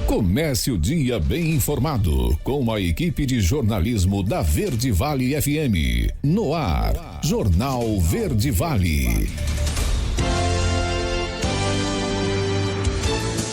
Comece o dia bem informado com a equipe de jornalismo da Verde Vale FM. No ar, Jornal Verde Vale.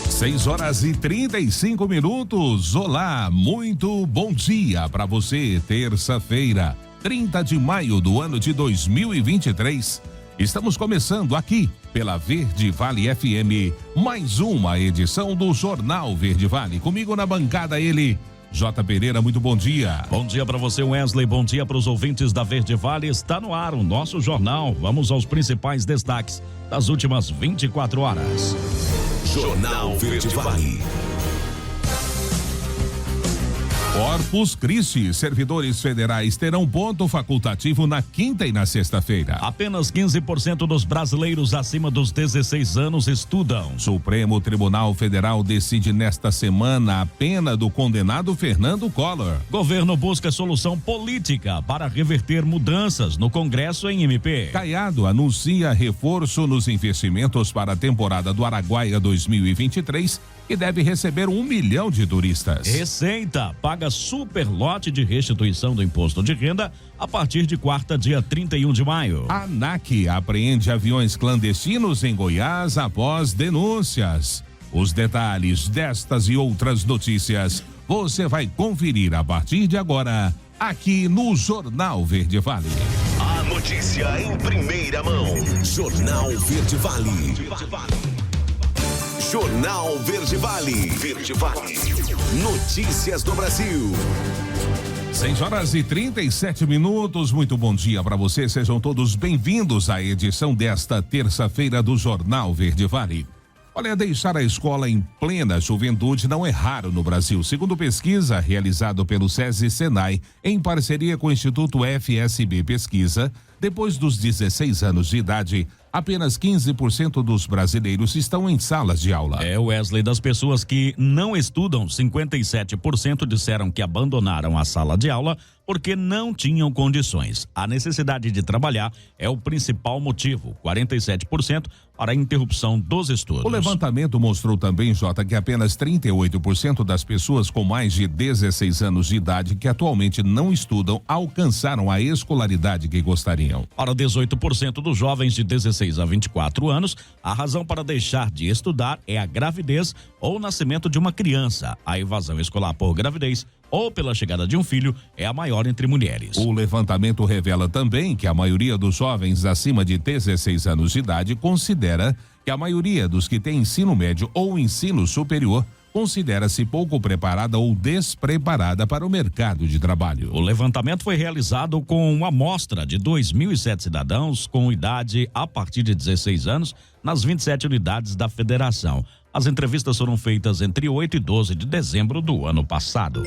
6h35. Olá, muito bom dia para você. Terça-feira, 30 de maio do ano de 2023. Estamos começando aqui pela Verde Vale FM, mais uma edição do Jornal Verde Vale. Comigo na bancada ele, J. Pereira, muito bom dia. Bom dia para você, Wesley. Bom dia para os ouvintes da Verde Vale. Está no ar o nosso jornal. Vamos aos principais destaques das últimas 24 horas. Jornal Verde Vale. Corpus Christi, servidores federais terão ponto facultativo na quinta e na sexta-feira. Apenas 15% dos brasileiros acima dos 16 anos estudam. Supremo Tribunal Federal decide nesta semana a pena do condenado Fernando Collor. Governo busca solução política para reverter mudanças no Congresso em MP. Caiado anuncia reforço nos investimentos para a temporada do Araguaia 2023 e deve receber 1 milhão de turistas. Receita paga superlote de restituição do imposto de renda a partir de quarta, dia 31 de maio. A ANAC apreende aviões clandestinos em Goiás após denúncias. Os detalhes destas e outras notícias você vai conferir a partir de agora aqui no Jornal Verde Vale. A notícia em primeira mão. Jornal Verde Vale. Jornal Verde Vale. Verde Vale. Notícias do Brasil. 6h37. Muito bom dia para você. Sejam todos bem-vindos à edição desta terça-feira do Jornal Verde Vale. Olha, deixar a escola em plena juventude não é raro no Brasil. Segundo pesquisa realizada pelo SESI Senai, em parceria com o Instituto FSB Pesquisa, depois dos 16 anos de idade, apenas 15% dos brasileiros estão em salas de aula. Wesley, das pessoas que não estudam, 57% disseram que abandonaram a sala de aula porque não tinham condições. A necessidade de trabalhar é o principal motivo, 47% para a interrupção dos estudos. O levantamento mostrou também, Jota, que apenas 38% das pessoas com mais de 16 anos de idade que atualmente não estudam alcançaram a escolaridade que gostariam. Para 18% dos jovens de 16 a 24 anos, a razão para deixar de estudar é a gravidez ou o nascimento de uma criança. A evasão escolar por gravidez ou pela chegada de um filho é a maior entre mulheres. O levantamento revela também que a maioria dos jovens acima de 16 anos de idade considera que a maioria dos que têm ensino médio ou ensino superior considera-se pouco preparada ou despreparada para o mercado de trabalho. O levantamento foi realizado com uma amostra de 2.007 cidadãos com idade a partir de 16 anos nas 27 unidades da federação. As entrevistas foram feitas entre 8 e 12 de dezembro do ano passado.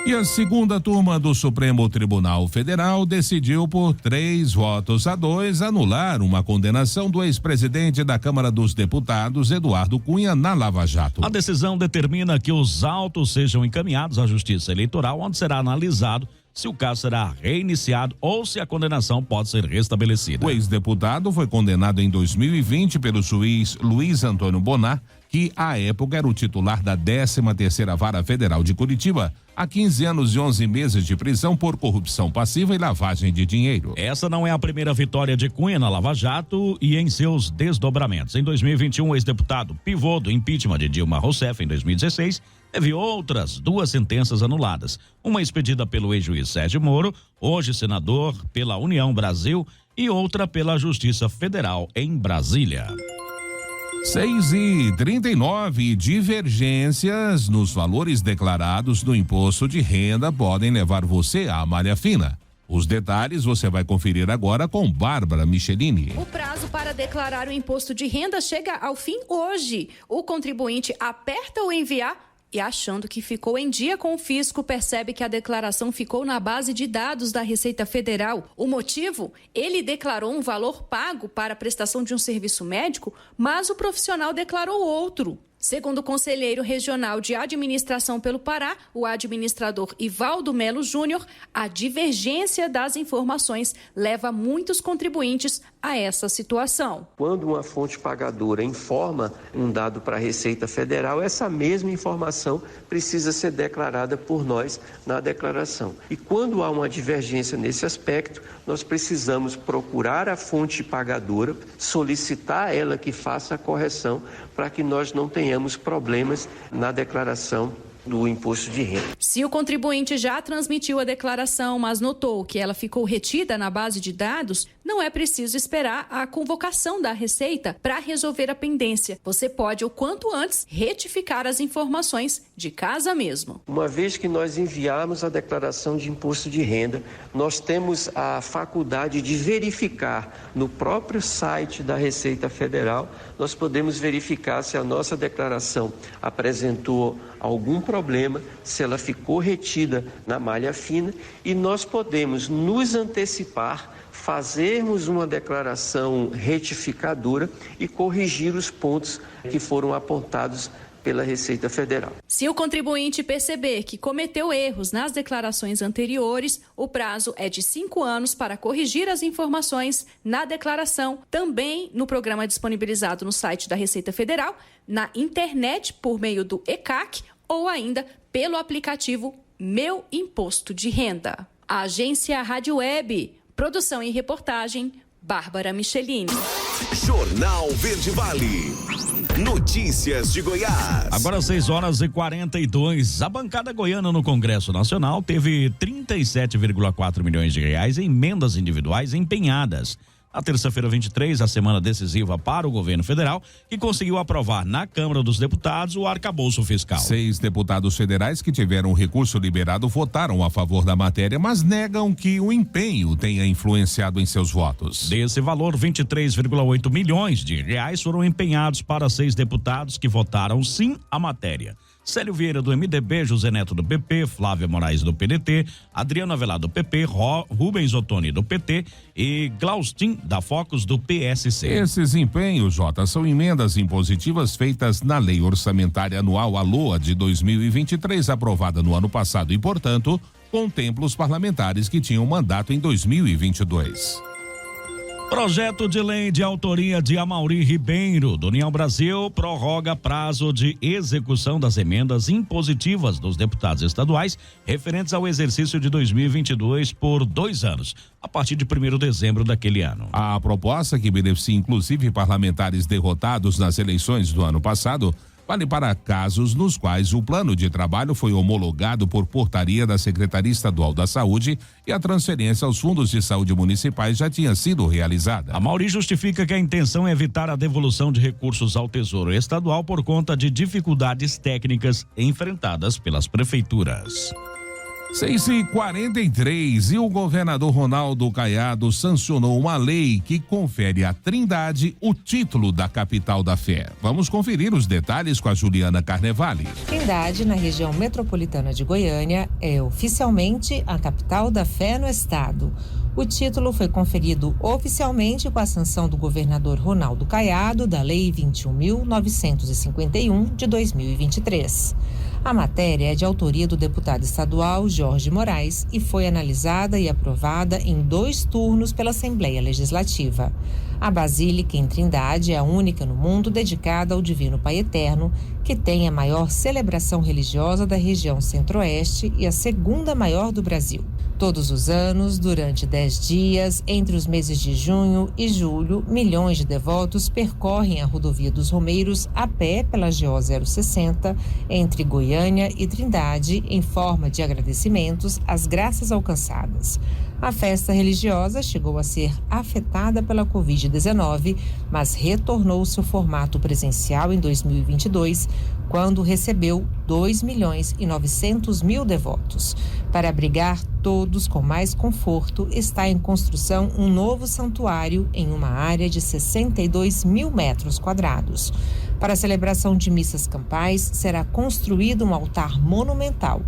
E a segunda turma do Supremo Tribunal Federal decidiu por 3-2 anular uma condenação do ex-presidente da Câmara dos Deputados, Eduardo Cunha, na Lava Jato. A decisão determina que os autos sejam encaminhados à Justiça Eleitoral, onde será analisado se o caso será reiniciado ou se a condenação pode ser restabelecida. O ex-deputado foi condenado em 2020 pelo juiz Luiz Antônio Bonar, que à época era o titular da 13ª Vara Federal de Curitiba, a 15 anos e 11 meses de prisão por corrupção passiva e lavagem de dinheiro. Essa não é a primeira vitória de Cunha na Lava Jato e em seus desdobramentos. Em 2021, o ex-deputado pivô do impeachment de Dilma Rousseff em 2016 teve outras 2 sentenças anuladas. Uma expedida pelo ex-juiz Sérgio Moro, hoje senador pela União Brasil, e outra pela Justiça Federal em Brasília. 6h39. Divergências nos valores declarados no imposto de renda podem levar você à malha fina. Os detalhes você vai conferir agora com Bárbara Michelini. O prazo para declarar o imposto de renda chega ao fim hoje. O contribuinte aperta o enviar e, achando que ficou em dia com o fisco, percebe que a declaração ficou na base de dados da Receita Federal. O motivo? Ele declarou um valor pago para a prestação de um serviço médico, mas o profissional declarou outro. Segundo o conselheiro regional de administração pelo Pará, o administrador Ivaldo Melo Júnior, a divergência das informações leva muitos contribuintes a essa situação. Quando uma fonte pagadora informa um dado para a Receita Federal, essa mesma informação precisa ser declarada por nós na declaração. E quando há uma divergência nesse aspecto, nós precisamos procurar a fonte pagadora, solicitar ela que faça a correção para que nós não tenhamos problemas na declaração do imposto de renda. Se o contribuinte já transmitiu a declaração, mas notou que ela ficou retida na base de dados, não é preciso esperar a convocação da Receita para resolver a pendência. Você pode, o quanto antes, retificar as informações de casa mesmo. Uma vez que nós enviarmos a declaração de imposto de renda, nós temos a faculdade de verificar no próprio site da Receita Federal, nós podemos verificar se a nossa declaração apresentou algum problema, se ela ficou retida na malha fina, e nós podemos nos antecipar, fazermos uma declaração retificadora e corrigir os pontos que foram apontados pela Receita Federal. Se o contribuinte perceber que cometeu erros nas declarações anteriores, o prazo é de 5 anos para corrigir as informações na declaração, também no programa disponibilizado no site da Receita Federal, na internet por meio do ECAC ou ainda pelo aplicativo Meu Imposto de Renda. A agência Rádio Web, produção e reportagem, Bárbara Michelini. Jornal Verde Vale. Notícias de Goiás. Agora 6h42. A bancada goiana no Congresso Nacional teve 37,4 milhões de reais em emendas individuais empenhadas. Na terça-feira 23, a semana decisiva para o governo federal, que conseguiu aprovar na Câmara dos Deputados o arcabouço fiscal. 6 deputados federais que tiveram o recurso liberado votaram a favor da matéria, mas negam que o empenho tenha influenciado em seus votos. Desse valor, 23,8 milhões de reais foram empenhados para 6 deputados que votaram sim à matéria. Célio Vieira do MDB, José Neto do PP, Flávia Moraes do PDT, Adriano Avelar do PP, Rubens Ottoni do PT e Glaustin da Focus do PSC. Esses empenhos, Jota, são emendas impositivas feitas na Lei Orçamentária Anual, a LOA, de 2023, aprovada no ano passado e, portanto, contempla os parlamentares que tinham mandato em 2022. Projeto de lei de autoria de Amaury Ribeiro, do União Brasil, prorroga prazo de execução das emendas impositivas dos deputados estaduais referentes ao exercício de 2022 por 2 anos, a partir de 1º de dezembro daquele ano. A proposta, que beneficia inclusive parlamentares derrotados nas eleições do ano passado, vale para casos nos quais o plano de trabalho foi homologado por portaria da Secretaria Estadual da Saúde e a transferência aos fundos de saúde municipais já tinha sido realizada. Amaury justifica que a intenção é evitar a devolução de recursos ao Tesouro Estadual por conta de dificuldades técnicas enfrentadas pelas prefeituras. 6h43, e o governador Ronaldo Caiado sancionou uma lei que confere à Trindade o título da capital da fé. Vamos conferir os detalhes com a Juliana Carnevale. Trindade, na região metropolitana de Goiânia, é oficialmente a capital da fé no estado. O título foi conferido oficialmente com a sanção do governador Ronaldo Caiado da Lei 21.951 de 2023. A matéria é de autoria do deputado estadual Jorge Moraes e foi analisada e aprovada em 2 turnos pela Assembleia Legislativa. A Basílica em Trindade é a única no mundo dedicada ao Divino Pai Eterno, que tem a maior celebração religiosa da região centro-oeste e a 2ª maior do Brasil. Todos os anos, durante 10 dias, entre os meses de junho e julho, milhões de devotos percorrem a Rodovia dos Romeiros a pé pela GO 060, entre Goiânia e Trindade, em forma de agradecimentos às graças alcançadas. A festa religiosa chegou a ser afetada pela Covid-19, mas retornou seu formato presencial em 2022, quando recebeu 2.900.000 devotos. Para abrigar todos com mais conforto, está em construção um novo santuário em uma área de 62.000 metros quadrados. Para a celebração de missas campais, será construído um altar monumental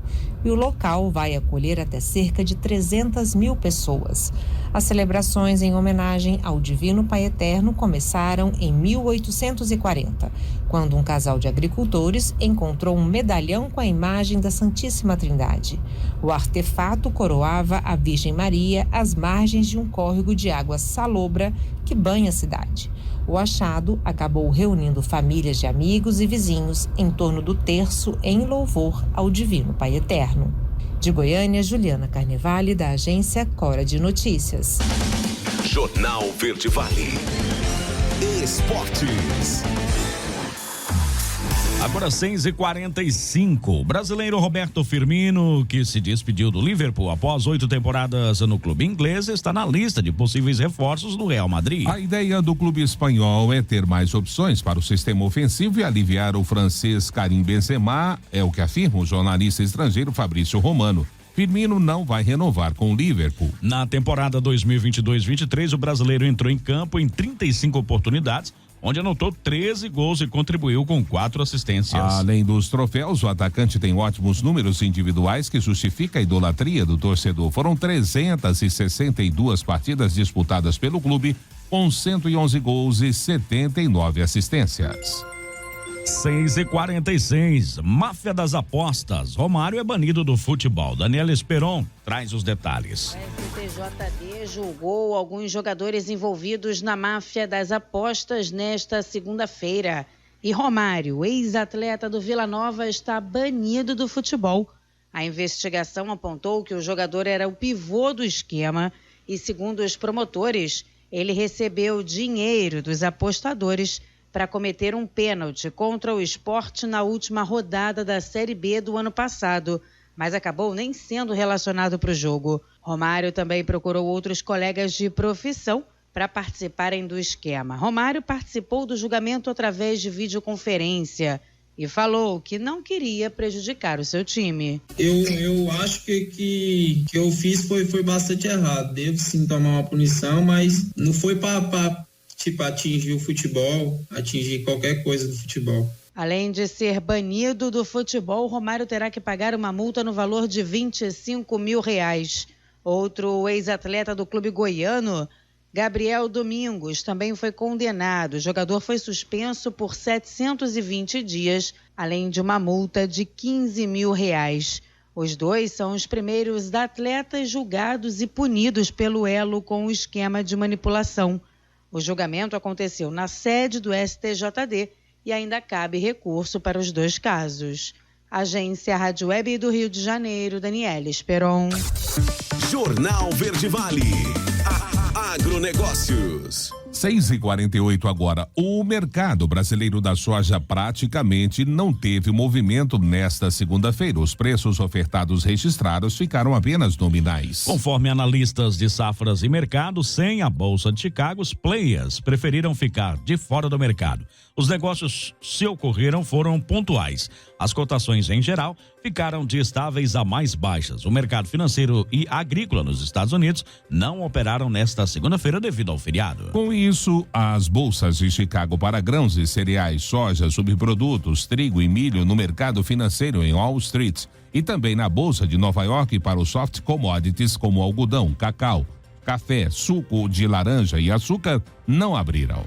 e o local vai acolher até cerca de 300.000 pessoas. As celebrações em homenagem ao Divino Pai Eterno começaram em 1840, quando um casal de agricultores encontrou um medalhão com a imagem da Santíssima Trindade. O artefato coroava a Virgem Maria às margens de um córrego de água salobra que banha a cidade. O achado acabou reunindo famílias de amigos e vizinhos em torno do terço em louvor ao Divino Pai Eterno. De Goiânia, Juliana Carnevale, da agência Cora de Notícias. Jornal Verde Vale. Esportes. Agora 6h45. O brasileiro Roberto Firmino, que se despediu do Liverpool após 8 temporadas no clube inglês, está na lista de possíveis reforços do Real Madrid. A ideia do clube espanhol é ter mais opções para o sistema ofensivo e aliviar o francês Karim Benzema, é o que afirma o jornalista estrangeiro Fabrício Romano. Firmino não vai renovar com o Liverpool. Na temporada 2022-23, o brasileiro entrou em campo em 35 oportunidades, onde anotou 13 gols e contribuiu com 4 assistências. Além dos troféus, o atacante tem ótimos números individuais que justifica a idolatria do torcedor. Foram 362 partidas disputadas pelo clube, com 111 gols e 79 assistências. 6h46. Máfia das apostas. Romário é banido do futebol. Daniela Esperon traz os detalhes. O STJD julgou alguns jogadores envolvidos na máfia das apostas nesta segunda-feira. E Romário, ex-atleta do Vila Nova, está banido do futebol. A investigação apontou que o jogador era o pivô do esquema e, segundo os promotores, ele recebeu dinheiro dos apostadores para cometer um pênalti contra o Sport na última rodada da Série B do ano passado, mas acabou nem sendo relacionado para o jogo. Romário também procurou outros colegas de profissão para participarem do esquema. Romário participou do julgamento através de videoconferência e falou que não queria prejudicar o seu time. Eu acho que eu fiz foi bastante errado. Devo sim tomar uma punição, mas não foi para atingir o futebol, atingir qualquer coisa do futebol. Além de ser banido do futebol, Romário terá que pagar uma multa no valor de R$25 mil. Outro ex-atleta do clube goiano, Gabriel Domingos, também foi condenado. O jogador foi suspenso por 720 dias, além de uma multa de R$15 mil. Os dois são os primeiros atletas julgados e punidos pelo elo com o esquema de manipulação. O julgamento aconteceu na sede do STJD e ainda cabe recurso para os dois casos. Agência Rádio Web do Rio de Janeiro, Daniela Esperon. Jornal Verde Vale. Agronegócios. 6h48 agora. O mercado brasileiro da soja praticamente não teve movimento nesta segunda-feira. Os preços ofertados registrados ficaram apenas nominais. Conforme analistas de safras e mercado, sem a Bolsa de Chicago, os players preferiram ficar de fora do mercado. Os negócios, se ocorreram, foram pontuais. As cotações, em geral, ficaram de estáveis a mais baixas. O mercado financeiro e agrícola nos Estados Unidos não operaram nesta segunda-feira devido ao feriado. Com isso, as bolsas de Chicago para grãos e cereais, soja, subprodutos, trigo e milho no mercado financeiro em Wall Street e também na Bolsa de Nova York para os soft commodities como algodão, cacau, café, suco de laranja e açúcar não abriram.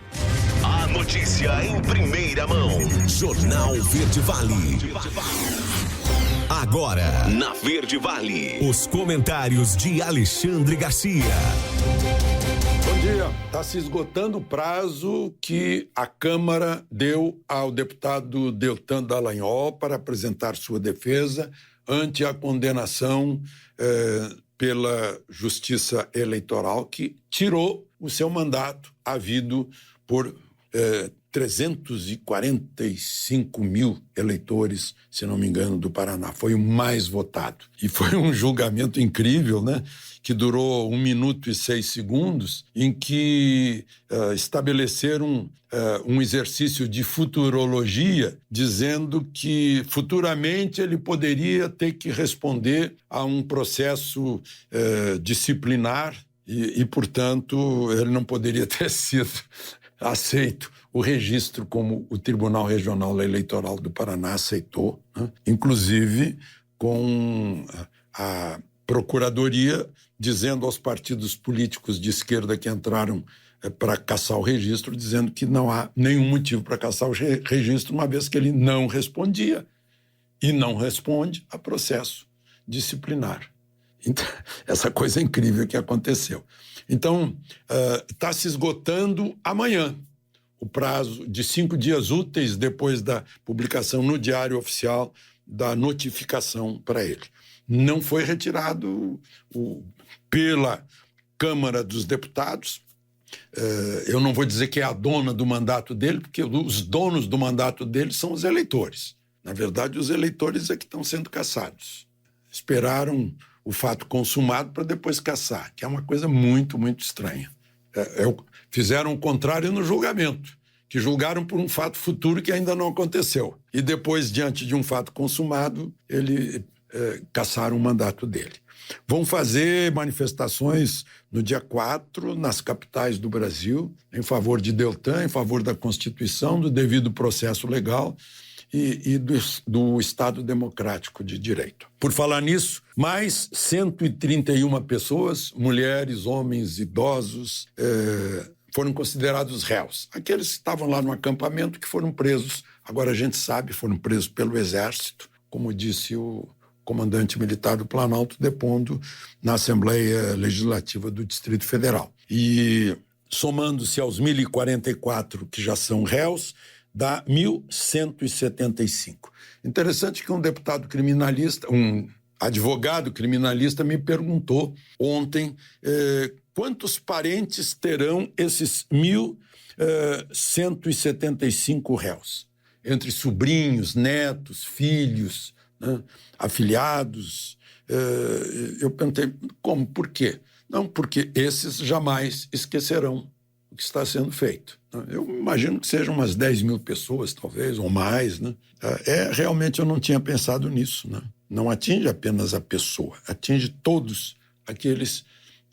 A notícia em primeira mão. Jornal Verde Vale. Agora, na Verde Vale, os comentários de Alexandre Garcia. Bom dia. Está se esgotando o prazo que a Câmara deu ao deputado Deltan Dallagnol para apresentar sua defesa ante a condenação pela Justiça Eleitoral, que tirou o seu mandato havido por 345 mil eleitores, se não me engano, do Paraná. Foi o mais votado. E foi um julgamento incrível, né? Que durou 1 minuto e 6 segundos, em que estabeleceram um exercício de futurologia, dizendo que futuramente ele poderia ter que responder a um processo disciplinar e, portanto, ele não poderia ter sido aceito o registro como o Tribunal Regional Eleitoral do Paraná aceitou, né? Inclusive com a Procuradoria dizendo aos partidos políticos de esquerda que entraram para cassar o registro, dizendo que não há nenhum motivo para cassar o registro, uma vez que ele não respondia. E não responde a processo disciplinar. Então, essa coisa incrível que aconteceu. Então, está se esgotando amanhã o prazo de 5 dias úteis depois da publicação no Diário Oficial da notificação para ele. Não foi retirado pela Câmara dos Deputados. Eu não vou dizer que é a dona do mandato dele, porque os donos do mandato dele são os eleitores. Na verdade, os eleitores é que estão sendo caçados. Esperaram o fato consumado para depois caçar, que é uma coisa muito, muito estranha. Fizeram o contrário no julgamento, que julgaram por um fato futuro que ainda não aconteceu. E depois, diante de um fato consumado, caçaram o mandato dele. Vão fazer manifestações no dia 4, nas capitais do Brasil, em favor de Deltan, em favor da Constituição, do devido processo legal e do Estado Democrático de Direito. Por falar nisso, mais 131 pessoas, mulheres, homens, idosos, foram considerados réus. Aqueles que estavam lá no acampamento que foram presos, agora a gente sabe, foram presos pelo Exército, como disse o comandante militar do Planalto, depondo na Assembleia Legislativa do Distrito Federal. E somando-se aos 1.044 que já são réus, dá 1.175. Interessante que um deputado criminalista, um advogado criminalista me perguntou ontem quantos parentes terão esses 1.175 réus, entre sobrinhos, netos, filhos, né, afiliados. Eu perguntei, como, por quê? Não, porque esses jamais esquecerão o que está sendo feito. Eu imagino que sejam umas 10 mil pessoas, talvez, ou mais, né? Realmente eu não tinha pensado nisso, né? Não atinge apenas a pessoa, atinge todos aqueles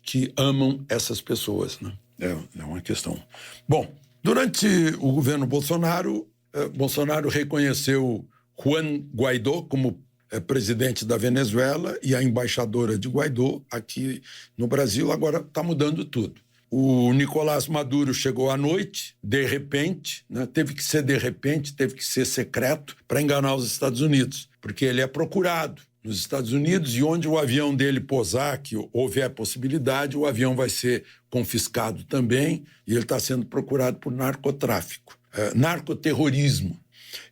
que amam essas pessoas, né? É uma questão. Bom, durante o governo Bolsonaro, Bolsonaro reconheceu Juan Guaidó como presidente da Venezuela e a embaixadora de Guaidó aqui no Brasil. Agora está mudando tudo. O Nicolás Maduro chegou à noite, de repente, né? Teve que ser de repente, teve que ser secreto para enganar os Estados Unidos, porque ele é procurado nos Estados Unidos e onde o avião dele pousar, que houver possibilidade, o avião vai ser confiscado também e ele está sendo procurado por narcotráfico, narcoterrorismo.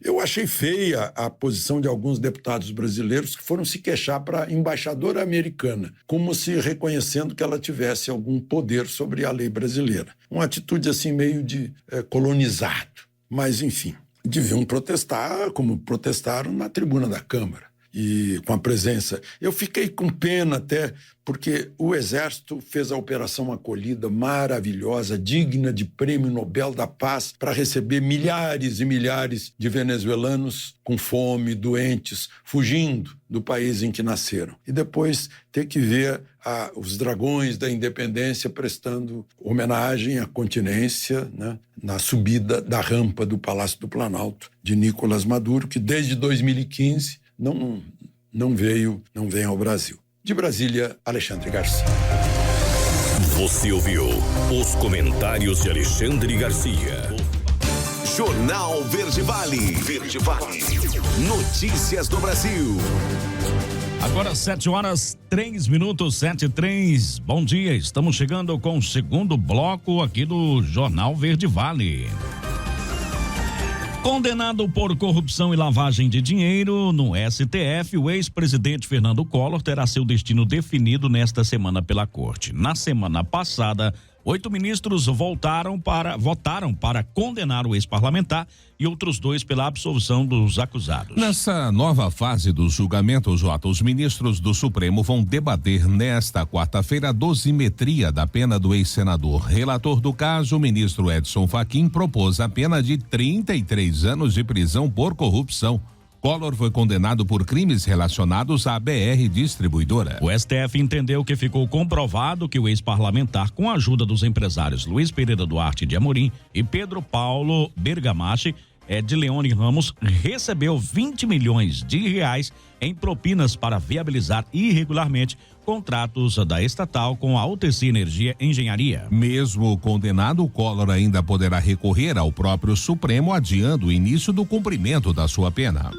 Eu achei feia a posição de alguns deputados brasileiros que foram se queixar para a embaixadora americana, como se reconhecendo que ela tivesse algum poder sobre a lei brasileira. Uma atitude assim meio de colonizado. Mas, enfim, deviam protestar como protestaram na tribuna da Câmara. E com a presença. Eu fiquei com pena até, porque o Exército fez a Operação Acolhida maravilhosa, digna de Prêmio Nobel da Paz, para receber milhares e milhares de venezuelanos com fome, doentes, fugindo do país em que nasceram. E depois ter que ver os dragões da independência prestando homenagem à continência, né, na subida da rampa do Palácio do Planalto de Nicolás Maduro, que desde 2015... não vem ao Brasil. De Brasília, Alexandre Garcia. Você ouviu os comentários de Alexandre Garcia. Jornal Verde Vale. Notícias do Brasil. Agora 7h03, 7h03. Bom dia, estamos chegando com o segundo bloco aqui do Jornal Verde Vale. Condenado por corrupção e lavagem de dinheiro no STF, o ex-presidente Fernando Collor terá seu destino definido nesta semana pela Corte. Na semana passada, 8 ministros votaram para condenar o ex-parlamentar e outros 2 pela absolvição dos acusados. Nessa nova fase do julgamento, Jota, os ministros do Supremo vão debater nesta quarta-feira a dosimetria da pena do ex-senador. Relator do caso, o ministro Edson Fachin, propôs a pena de 33 anos de prisão por corrupção. Collor foi condenado por crimes relacionados à BR Distribuidora. O STF entendeu que ficou comprovado que o ex-parlamentar, com a ajuda dos empresários Luiz Pereira Duarte de Amorim e Pedro Paulo Bergamaschi, Edleone Ramos recebeu 20 milhões de reais em propinas para viabilizar irregularmente contratos da estatal com a UTC Energia Engenharia. Mesmo condenado, o Collor ainda poderá recorrer ao próprio Supremo, adiando o início do cumprimento da sua pena.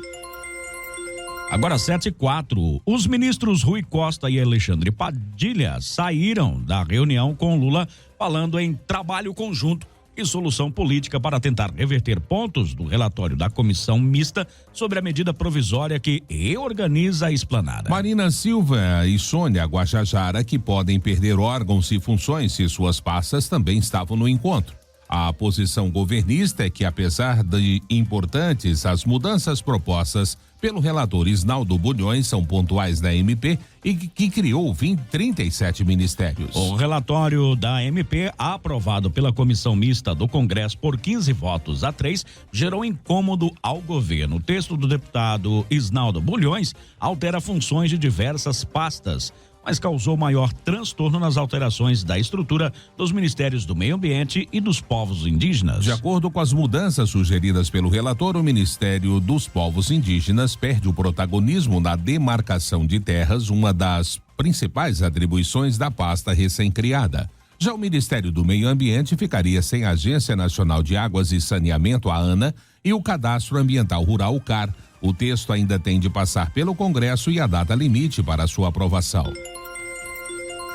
Agora 7h04, os ministros Rui Costa e Alexandre Padilha saíram da reunião com Lula falando em trabalho conjunto e solução política para tentar reverter pontos do relatório da comissão mista sobre a medida provisória que reorganiza a esplanada. Marina Silva e Sônia Guajajara, que podem perder órgãos e funções se suas pastas, também estavam no encontro. A posição governista é que, apesar de importantes, as mudanças propostas pelo relator Isnaldo Bulhões são pontuais da MP e que criou 37 ministérios. O relatório da MP, aprovado pela comissão mista do Congresso por 15 votos a 3, gerou incômodo ao governo. O texto do deputado Isnaldo Bulhões altera funções de diversas pastas, mas causou maior transtorno nas alterações da estrutura dos Ministérios do Meio Ambiente e dos Povos Indígenas. De acordo com as mudanças sugeridas pelo relator, o Ministério dos Povos Indígenas perde o protagonismo na demarcação de terras, uma das principais atribuições da pasta recém-criada. Já o Ministério do Meio Ambiente ficaria sem a Agência Nacional de Águas e Saneamento, a ANA, e o Cadastro Ambiental Rural, o CAR. O texto ainda tem de passar pelo Congresso e a data limite para sua aprovação.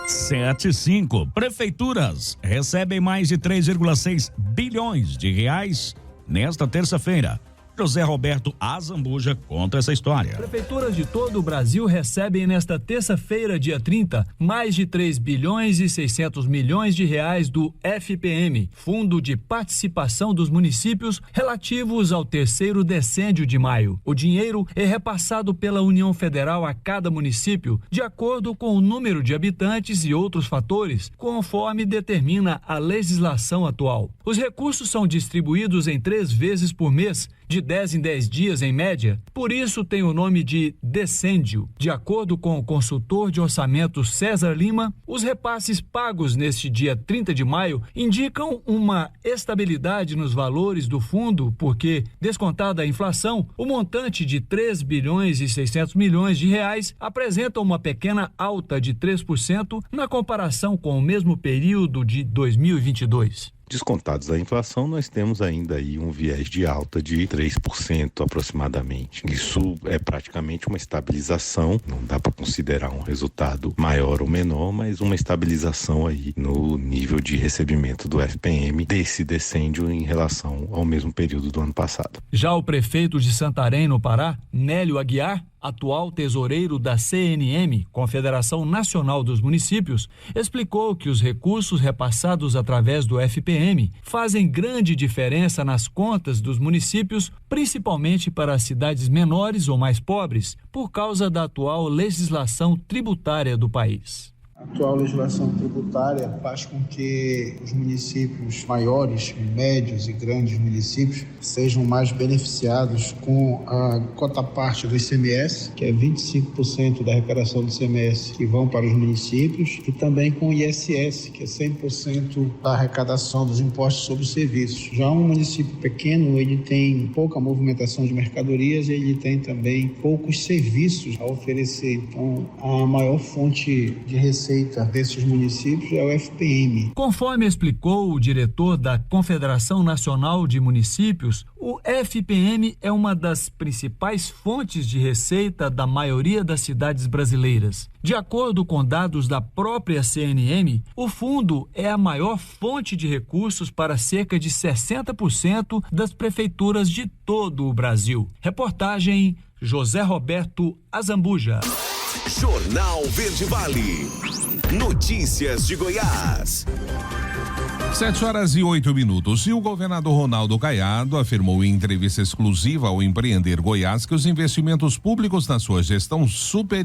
7h05. Prefeituras recebem mais de 3,6 bilhões de reais nesta terça-feira. José Roberto Azambuja conta essa história. Prefeituras de todo o Brasil recebem nesta terça-feira, dia 30, mais de 3 bilhões e 600 milhões de reais do FPM, Fundo de Participação dos Municípios, relativos ao terceiro decêndio de maio. O dinheiro é repassado pela União Federal a cada município, de acordo com o número de habitantes e outros fatores, conforme determina a legislação atual. Os recursos são distribuídos em 3 vezes por mês, de 10 em 10 dias em média, por isso tem o nome de decêndio. De acordo com o consultor de orçamento César Lima, os repasses pagos neste dia 30 de maio indicam uma estabilidade nos valores do fundo, porque, descontada a inflação, o montante de 3 bilhões e 600 milhões de reais apresenta uma pequena alta de 3% na comparação com o mesmo período de 2022. Descontados da inflação, nós temos ainda aí um viés de alta de 3% aproximadamente. Isso é praticamente uma estabilização, não dá para considerar um resultado maior ou menor, mas uma estabilização aí no nível de recebimento do FPM desse decêndio em relação ao mesmo período do ano passado. Já o prefeito de Santarém, no Pará, Nélio Aguiar, atual tesoureiro da CNM, Confederação Nacional dos Municípios, explicou que os recursos repassados através do FPM fazem grande diferença nas contas dos municípios, principalmente para as cidades menores ou mais pobres, por causa da atual legislação tributária do país. A atual legislação tributária faz com que os municípios maiores, médios e grandes municípios sejam mais beneficiados com a cota parte do ICMS, que é 25% da arrecadação do ICMS que vão para os municípios, e também com o ISS, que é 100% da arrecadação dos impostos sobre os serviços. Já um município pequeno, ele tem pouca movimentação de mercadorias e ele tem também poucos serviços a oferecer. Então, a maior fonte de receita desses municípios é o FPM. Conforme explicou o diretor da Confederação Nacional de Municípios, o FPM é uma das principais fontes de receita da maioria das cidades brasileiras. De acordo com dados da própria CNM, o fundo é a maior fonte de recursos para cerca de 60% das prefeituras de todo o Brasil. Reportagem José Roberto Azambuja. Jornal Verde Vale. Notícias de Goiás. 7h08. E o governador Ronaldo Caiado afirmou em entrevista exclusiva ao Empreender Goiás que os investimentos públicos na sua gestão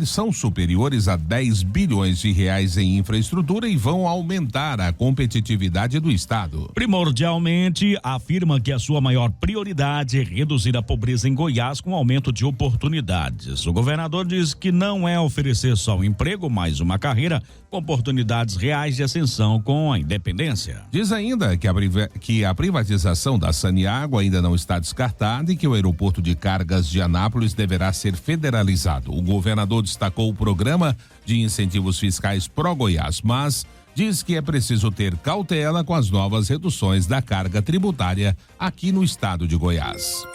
são superiores a 10 bilhões de reais em infraestrutura e vão aumentar a competitividade do estado. Primordialmente, afirma que a sua maior prioridade é reduzir a pobreza em Goiás com aumento de oportunidades. O governador diz que não é oferecer só um emprego, mas uma carreira com oportunidades reais de ascensão com a independência. Diz ainda que a privatização da Saniago ainda não está descartada e que o aeroporto de cargas de Anápolis deverá ser federalizado. O governador destacou o programa de incentivos fiscais pró-Goiás, mas diz que é preciso ter cautela com as novas reduções da carga tributária aqui no estado de Goiás.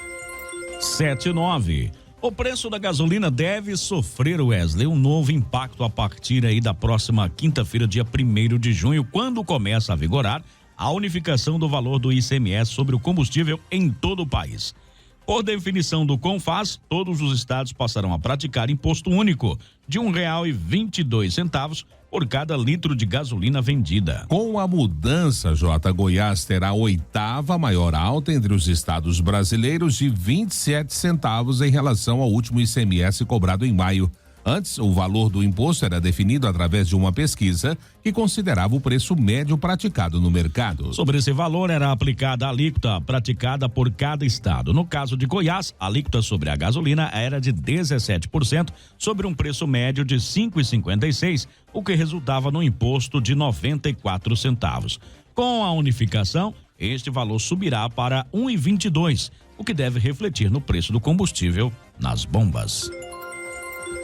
7:09. O preço da gasolina deve sofrer, Wesley, um novo impacto a partir aí da próxima quinta-feira, dia 1º de junho, quando começa a vigorar a unificação do valor do ICMS sobre o combustível em todo o país. Por definição do CONFAS, todos os estados passarão a praticar imposto único de R$1,22 por cada litro de gasolina vendida. Com a mudança, Goiás terá a 8ª maior alta entre os estados brasileiros de 27 centavos em relação ao último ICMS cobrado em maio. Antes, o valor do imposto era definido através de uma pesquisa que considerava o preço médio praticado no mercado. Sobre esse valor era aplicada a alíquota praticada por cada estado. No caso de Goiás, a alíquota sobre a gasolina era de 17% sobre um preço médio de R$ 5,56, o que resultava no imposto de 94 centavos. Com a unificação, este valor subirá para R$ 1,22, o que deve refletir no preço do combustível nas bombas.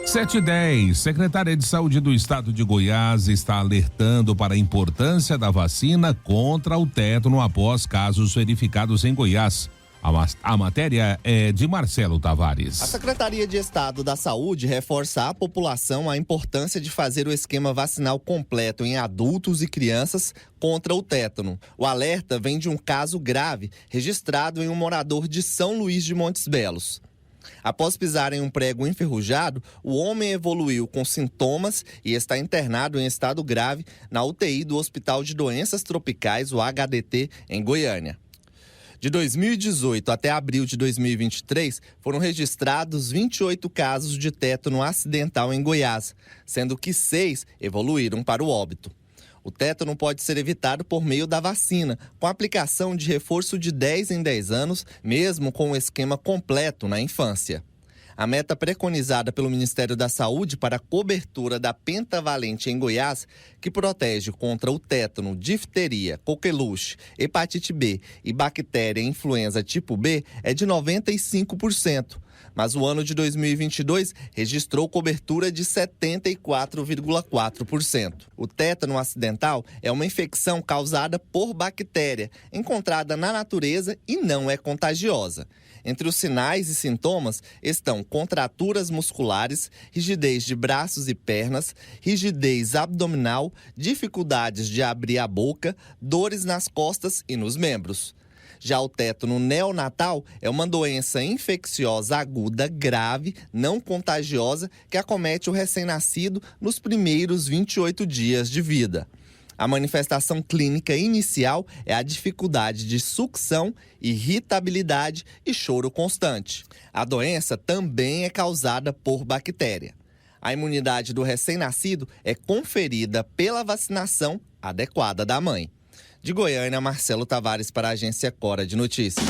7:10, secretária de Saúde do Estado de Goiás está alertando para a importância da vacina contra o tétano após casos verificados em Goiás. A matéria é de Marcelo Tavares. A Secretaria de Estado da Saúde reforça à população a importância de fazer o esquema vacinal completo em adultos e crianças contra o tétano. O alerta vem de um caso grave registrado em um morador de São Luís de Montes Belos. Após pisar em um prego enferrujado, o homem evoluiu com sintomas e está internado em estado grave na UTI do Hospital de Doenças Tropicais, o HDT, em Goiânia. De 2018 até abril de 2023, foram registrados 28 casos de tétano acidental em Goiás, sendo que 6 evoluíram para o óbito. O tétano pode ser evitado por meio da vacina, com a aplicação de reforço de 10 em 10 anos, mesmo com o esquema completo na infância. A meta preconizada pelo Ministério da Saúde para a cobertura da pentavalente em Goiás, que protege contra o tétano, difteria, coqueluche, hepatite B e bactéria influenza tipo B, é de 95%. Mas o ano de 2022 registrou cobertura de 74,4%. O tétano acidental é uma infecção causada por bactéria, encontrada na natureza e não é contagiosa. Entre os sinais e sintomas estão contraturas musculares, rigidez de braços e pernas, rigidez abdominal, dificuldades de abrir a boca, dores nas costas e nos membros. Já o tétano neonatal é uma doença infecciosa aguda grave, não contagiosa, que acomete o recém-nascido nos primeiros 28 dias de vida. A manifestação clínica inicial é a dificuldade de sucção, irritabilidade e choro constante. A doença também é causada por bactéria. A imunidade do recém-nascido é conferida pela vacinação adequada da mãe. De Goiânia, Marcelo Tavares para a agência Cora de Notícias.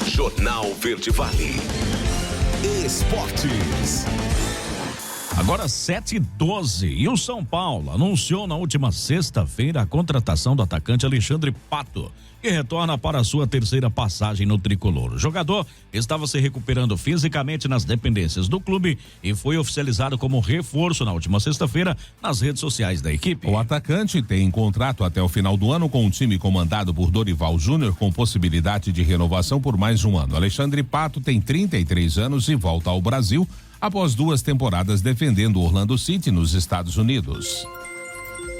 Jornal Verde Vale. Esportes. Agora 7:12 e o São Paulo anunciou na última sexta-feira a contratação do atacante Alexandre Pato, que retorna para a sua terceira passagem no tricolor. O jogador estava se recuperando fisicamente nas dependências do clube e foi oficializado como reforço na última sexta-feira nas redes sociais da equipe. O atacante tem contrato até o final do ano com um time comandado por Dorival Júnior, com possibilidade de renovação por mais um ano. Alexandre Pato tem 33 anos e volta ao Brasil após 2 temporadas defendendo o Orlando City nos Estados Unidos.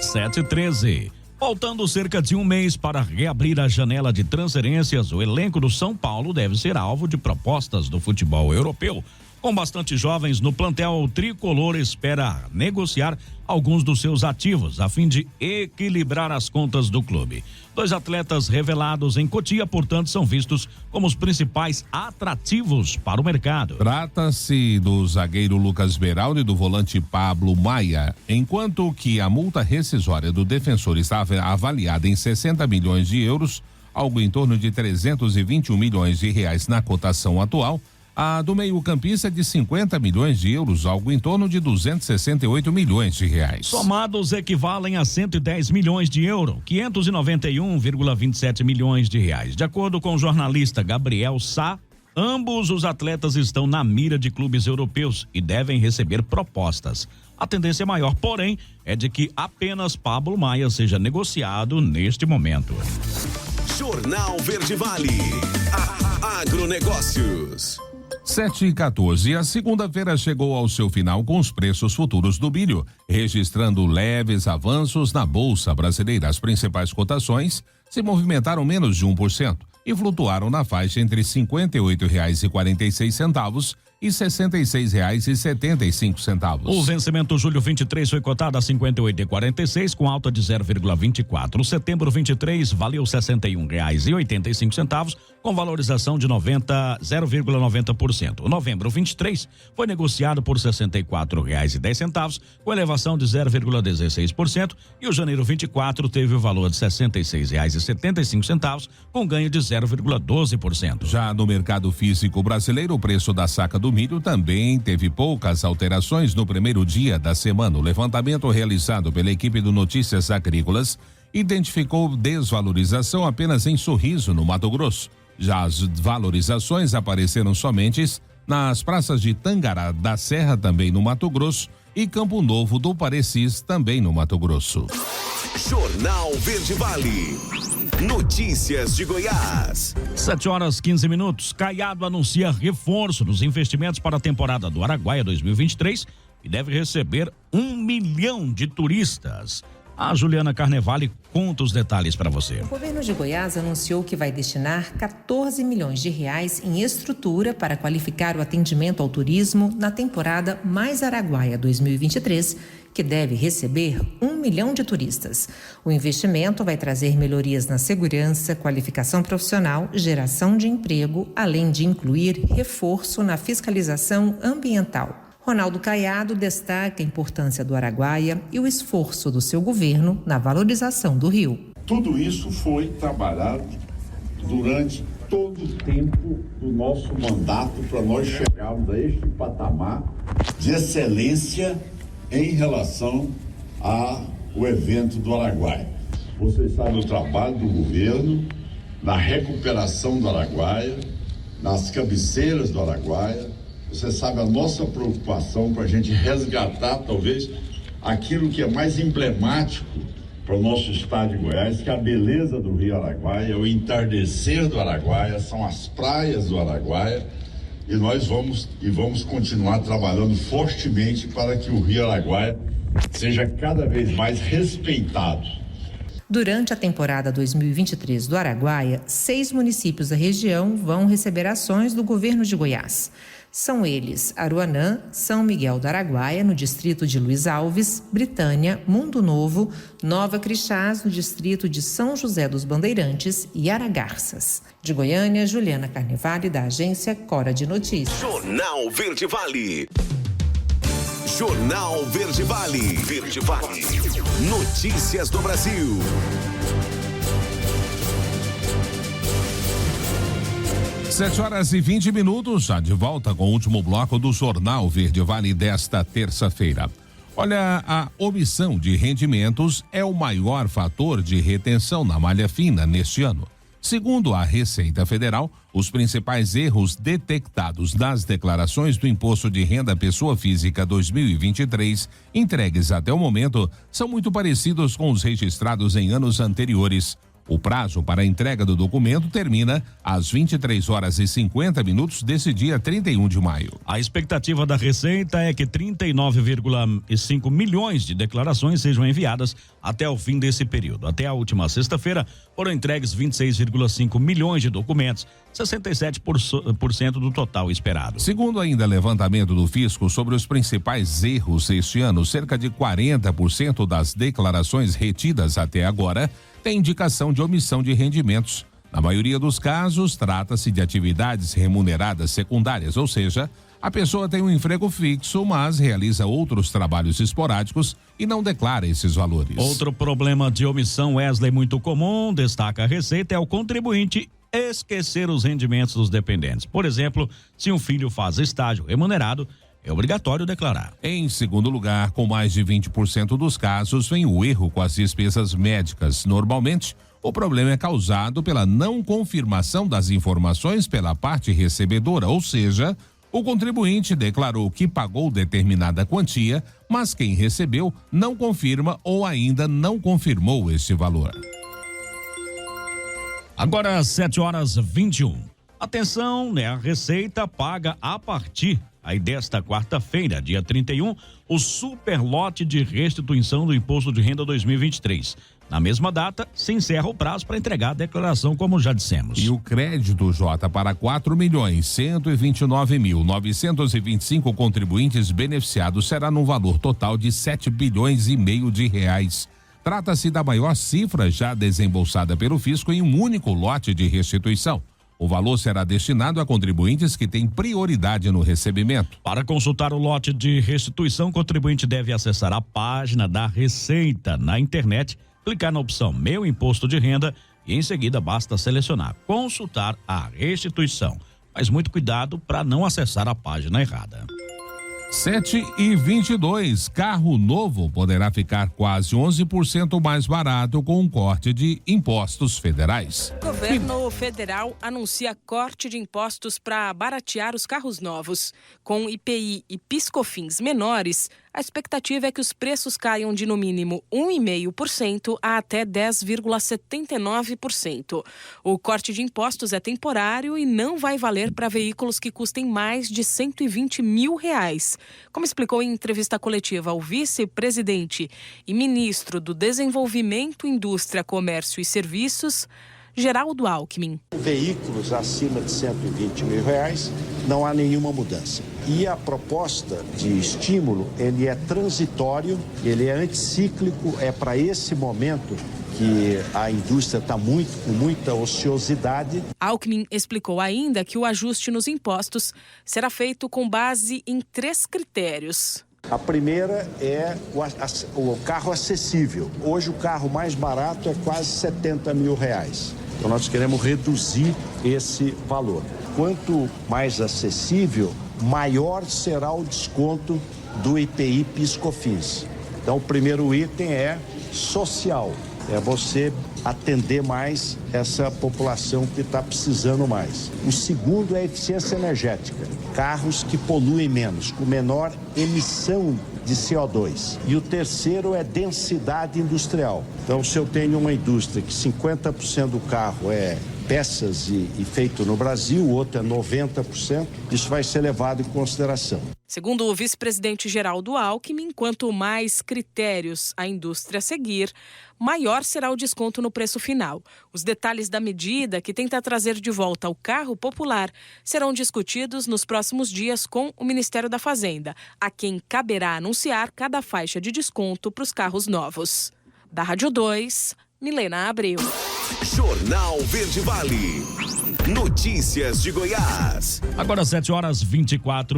7:13. Faltando cerca de um mês para reabrir a janela de transferências, o elenco do São Paulo deve ser alvo de propostas do futebol europeu. Com bastante jovens no plantel, o tricolor espera negociar alguns dos seus ativos a fim de equilibrar as contas do clube. 2 atletas revelados em Cotia, portanto, são vistos como os principais atrativos para o mercado. Trata-se do zagueiro Lucas Beraldo e do volante Pablo Maia, enquanto que a multa rescisória do defensor está avaliada em 60 milhões de euros, algo em torno de 321 milhões de reais na cotação atual. A do meio-campista é de 50 milhões de euros, algo em torno de 268 milhões de reais. Somados equivalem a 110 milhões de euros, 591,27 milhões de reais. De acordo com o jornalista Gabriel Sá, ambos os atletas estão na mira de clubes europeus e devem receber propostas. A tendência maior, porém, é de que apenas Pablo Maia seja negociado neste momento. Jornal Verde Vale. Agronegócios. 7h14. A segunda-feira chegou ao seu final com os preços futuros do milho, registrando leves avanços na Bolsa Brasileira. As principais cotações se movimentaram menos de 1% e flutuaram na faixa entre R$ 58,46 e R$ 66,75. O vencimento julho 23 foi cotado a 58,46 com alta de 0,24. O setembro 23 valeu R$ 61,85 com valorização de 0,90%. O novembro 23 foi negociado por R$ 64,10 com elevação de 0,16% e o janeiro 24 teve o valor de R$ 66,75 com ganho de 0,12%. Já no mercado físico brasileiro, o preço da saca do milho também teve poucas alterações no primeiro dia da semana. O levantamento realizado pela equipe do Notícias Agrícolas identificou desvalorização apenas em Sorriso, no Mato Grosso. Já as valorizações apareceram somente nas praças de Tangará da Serra, também no Mato Grosso, e Campo Novo do Parecis, também no Mato Grosso. Jornal Verde Vale. Notícias de Goiás. 7h15. Caiado anuncia reforço nos investimentos para a temporada do Araguaia 2023 e deve receber 1 milhão de turistas. A Juliana Carnevale conta os detalhes para você. O governo de Goiás anunciou que vai destinar 14 milhões de reais em estrutura para qualificar o atendimento ao turismo na temporada Mais Araguaia 2023, que deve receber 1 milhão de turistas. O investimento vai trazer melhorias na segurança, qualificação profissional, geração de emprego, além de incluir reforço na fiscalização ambiental. Ronaldo Caiado destaca a importância do Araguaia e o esforço do seu governo na valorização do rio. Tudo isso foi trabalhado durante todo o tempo do nosso mandato para nós chegarmos a este patamar de excelência em relação ao evento do Araguaia. Vocês sabem o trabalho do governo na recuperação do Araguaia, nas cabeceiras do Araguaia. Você sabe a nossa preocupação para a gente resgatar talvez aquilo que é mais emblemático para o nosso estado de Goiás, que é a beleza do Rio Araguaia, o entardecer do Araguaia, são as praias do Araguaia, e nós vamos continuar trabalhando fortemente para que o Rio Araguaia seja cada vez mais respeitado. Durante a temporada 2023 do Araguaia, 6 municípios da região vão receber ações do governo de Goiás. São eles Aruanã, São Miguel do Araguaia, no distrito de Luiz Alves, Britânia, Mundo Novo, Nova Crixás, no distrito de São José dos Bandeirantes e Aragarças. De Goiânia, Juliana Carnevale, da agência Cora de Notícias. Jornal Verde Vale. Jornal Verde Vale. Verde Vale. Notícias do Brasil. 7h20, já de volta com o último bloco do Jornal Verde Vale desta terça-feira. Olha, a omissão de rendimentos é o maior fator de retenção na malha fina neste ano. Segundo a Receita Federal, os principais erros detectados nas declarações do Imposto de Renda Pessoa Física 2023, entregues até o momento, são muito parecidos com os registrados em anos anteriores. O prazo para a entrega do documento termina às 23h50 desse dia 31 de maio. A expectativa da Receita é que 39,5 milhões de declarações sejam enviadas até o fim desse período. Até a última sexta-feira foram entregues 26,5 milhões de documentos, 67% do total esperado. Segundo ainda levantamento do Fisco sobre os principais erros este ano, cerca de 40% das declarações retidas até agora tem indicação de omissão de rendimentos. Na maioria dos casos, trata-se de atividades remuneradas secundárias, ou seja, a pessoa tem um emprego fixo, mas realiza outros trabalhos esporádicos e não declara esses valores. Outro problema de omissão, Wesley, muito comum, destaca a Receita, é o contribuinte esquecer os rendimentos dos dependentes. Por exemplo, se um filho faz estágio remunerado, é obrigatório declarar. Em segundo lugar, com mais de 20% dos casos, vem o erro com as despesas médicas. Normalmente, o problema é causado pela não confirmação das informações pela parte recebedora, ou seja, o contribuinte declarou que pagou determinada quantia, mas quem recebeu não confirma ou ainda não confirmou este valor. Agora, 7h21. Atenção, né? A Receita paga a partir aí desta quarta-feira, dia 31, o superlote de restituição do Imposto de Renda 2023. Na mesma data, se encerra o prazo para entregar a declaração, como já dissemos. E o crédito, Jota, para 4.129.925 contribuintes beneficiados será num valor total de 7 bilhões e meio de reais. Trata-se da maior cifra já desembolsada pelo fisco em um único lote de restituição. O valor será destinado a contribuintes que têm prioridade no recebimento. Para consultar o lote de restituição, o contribuinte deve acessar a página da Receita na internet, clicar na opção Meu Imposto de Renda e em seguida basta selecionar Consultar a restituição. Mas muito cuidado para não acessar a página errada. 7h22, carro novo poderá ficar quase 11% mais barato com um corte de impostos federais. O governo federal anuncia corte de impostos para baratear os carros novos. Com IPI e PIS/COFINS menores, a expectativa é que os preços caiam de no mínimo 1,5% a até 10,79%. O corte de impostos é temporário e não vai valer para veículos que custem mais de R$120 mil. Como explicou em entrevista coletiva o vice-presidente e ministro do Desenvolvimento, Indústria, Comércio e Serviços, Geraldo Alckmin. Veículos acima de R$120 mil, não há nenhuma mudança. E a proposta de estímulo, ele é transitório, ele é anticíclico, é para esse momento que a indústria está com muita ociosidade. Alckmin explicou ainda que o ajuste nos impostos será feito com base em 3 critérios. A primeira é o carro acessível. Hoje o carro mais barato é quase R$70 mil. Então nós queremos reduzir esse valor. Quanto mais acessível, maior será o desconto do IPI PIS/COFINS. Então o primeiro item é social. É você atender mais essa população que está precisando mais. O segundo é a eficiência energética. Carros que poluem menos, com menor emissão de CO2. E o terceiro é densidade industrial. Então, se eu tenho uma indústria que 50% do carro é peças e feito no Brasil, o outro é 90%, isso vai ser levado em consideração. Segundo o vice-presidente Geraldo Alckmin, quanto mais critérios a indústria seguir, maior será o desconto no preço final. Os detalhes da medida, que tenta trazer de volta o carro popular, serão discutidos nos próximos dias com o Ministério da Fazenda, a quem caberá anunciar cada faixa de desconto para os carros novos. Da Rádio 2, Milena Abreu. Jornal Verde Vale. Notícias de Goiás. Agora 7h24.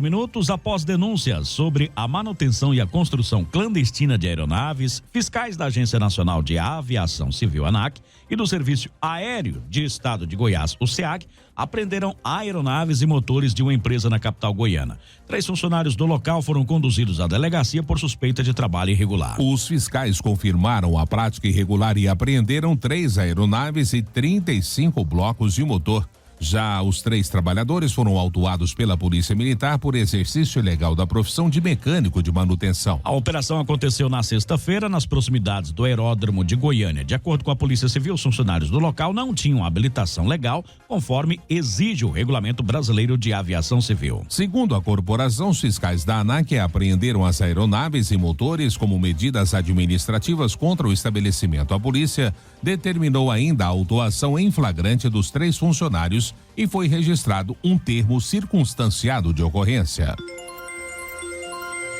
Após denúncias sobre a manutenção e a construção clandestina de aeronaves, fiscais da Agência Nacional de Aviação Civil, ANAC, e do Serviço Aéreo de Estado de Goiás, o SEAG, apreenderam aeronaves e motores de uma empresa na capital goiana. 3 funcionários do local foram conduzidos à delegacia por suspeita de trabalho irregular. Os fiscais confirmaram a prática irregular e apreenderam 3 aeronaves e 35 blocos de motor. Já os 3 trabalhadores foram autuados pela Polícia Militar por exercício ilegal da profissão de mecânico de manutenção. A operação aconteceu na sexta-feira nas proximidades do aeródromo de Goiânia. De acordo com a Polícia Civil, os funcionários do local não tinham habilitação legal, conforme exige o Regulamento Brasileiro de Aviação Civil. Segundo a corporação, os fiscais da ANAC apreenderam as aeronaves e motores como medidas administrativas contra o estabelecimento. A polícia determinou ainda a autuação em flagrante dos 3 funcionários e foi registrado um termo circunstanciado de ocorrência.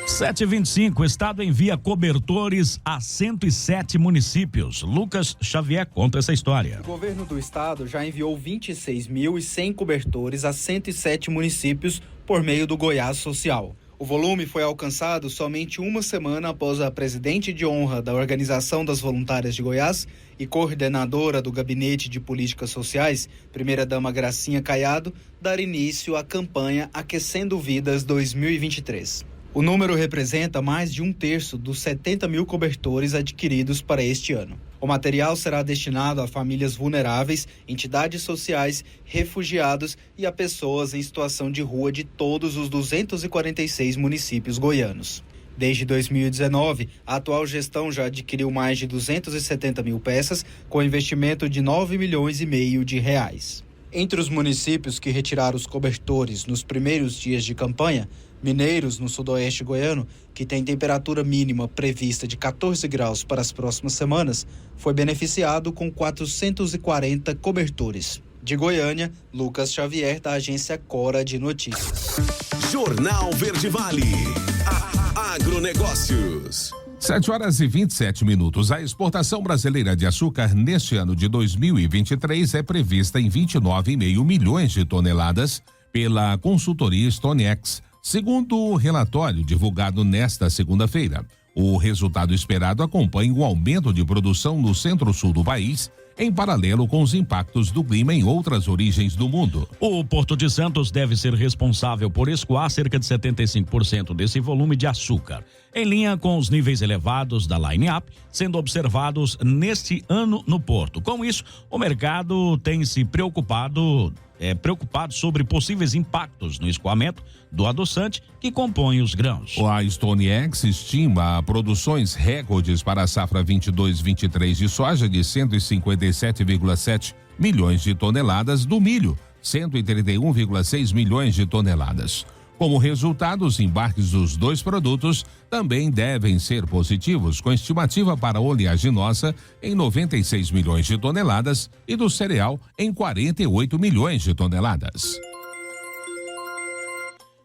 7h25, o Estado envia cobertores a 107 municípios. Lucas Xavier conta essa história. O governo do estado já enviou 26.100 cobertores a 107 municípios por meio do Goiás Social. O volume foi alcançado somente uma semana após a presidente de honra da Organização das Voluntárias de Goiás e coordenadora do Gabinete de Políticas Sociais, primeira-dama Gracinha Caiado, dar início à campanha Aquecendo Vidas 2023. O número representa mais de 1/3 dos 70 mil cobertores adquiridos para este ano. O material será destinado a famílias vulneráveis, entidades sociais, refugiados e a pessoas em situação de rua de todos os 246 municípios goianos. Desde 2019, a atual gestão já adquiriu mais de 270 mil peças, com investimento de 9,5 milhões de reais. Entre os municípios que retiraram os cobertores nos primeiros dias de campanha, Mineiros, no sudoeste goiano, que tem temperatura mínima prevista de 14 graus para as próximas semanas, foi beneficiado com 440 cobertores. De Goiânia, Lucas Xavier, da agência Cora de Notícias. Jornal Verde Vale. Agronegócios. 7h27. A exportação brasileira de açúcar neste ano de 2023 é prevista em 29,5 milhões de toneladas pela consultoria Stonex, segundo o relatório divulgado nesta segunda-feira. O resultado esperado acompanha o aumento de produção no centro-sul do país, em paralelo com os impactos do clima em outras origens do mundo. O Porto de Santos deve ser responsável por escoar cerca de 75% desse volume de açúcar, em linha com os níveis elevados da line-up sendo observados neste ano no Porto. Com isso, o mercado tem se preocupado sobre possíveis impactos no escoamento do adoçante que compõe os grãos. A Stonex estima produções recordes para a safra 22-23 de soja de 157,7 milhões de toneladas, do milho 131,6 milhões de toneladas. Como resultado, os embarques dos dois produtos também devem ser positivos, com estimativa para a oleaginosa em 96 milhões de toneladas e do cereal em 48 milhões de toneladas.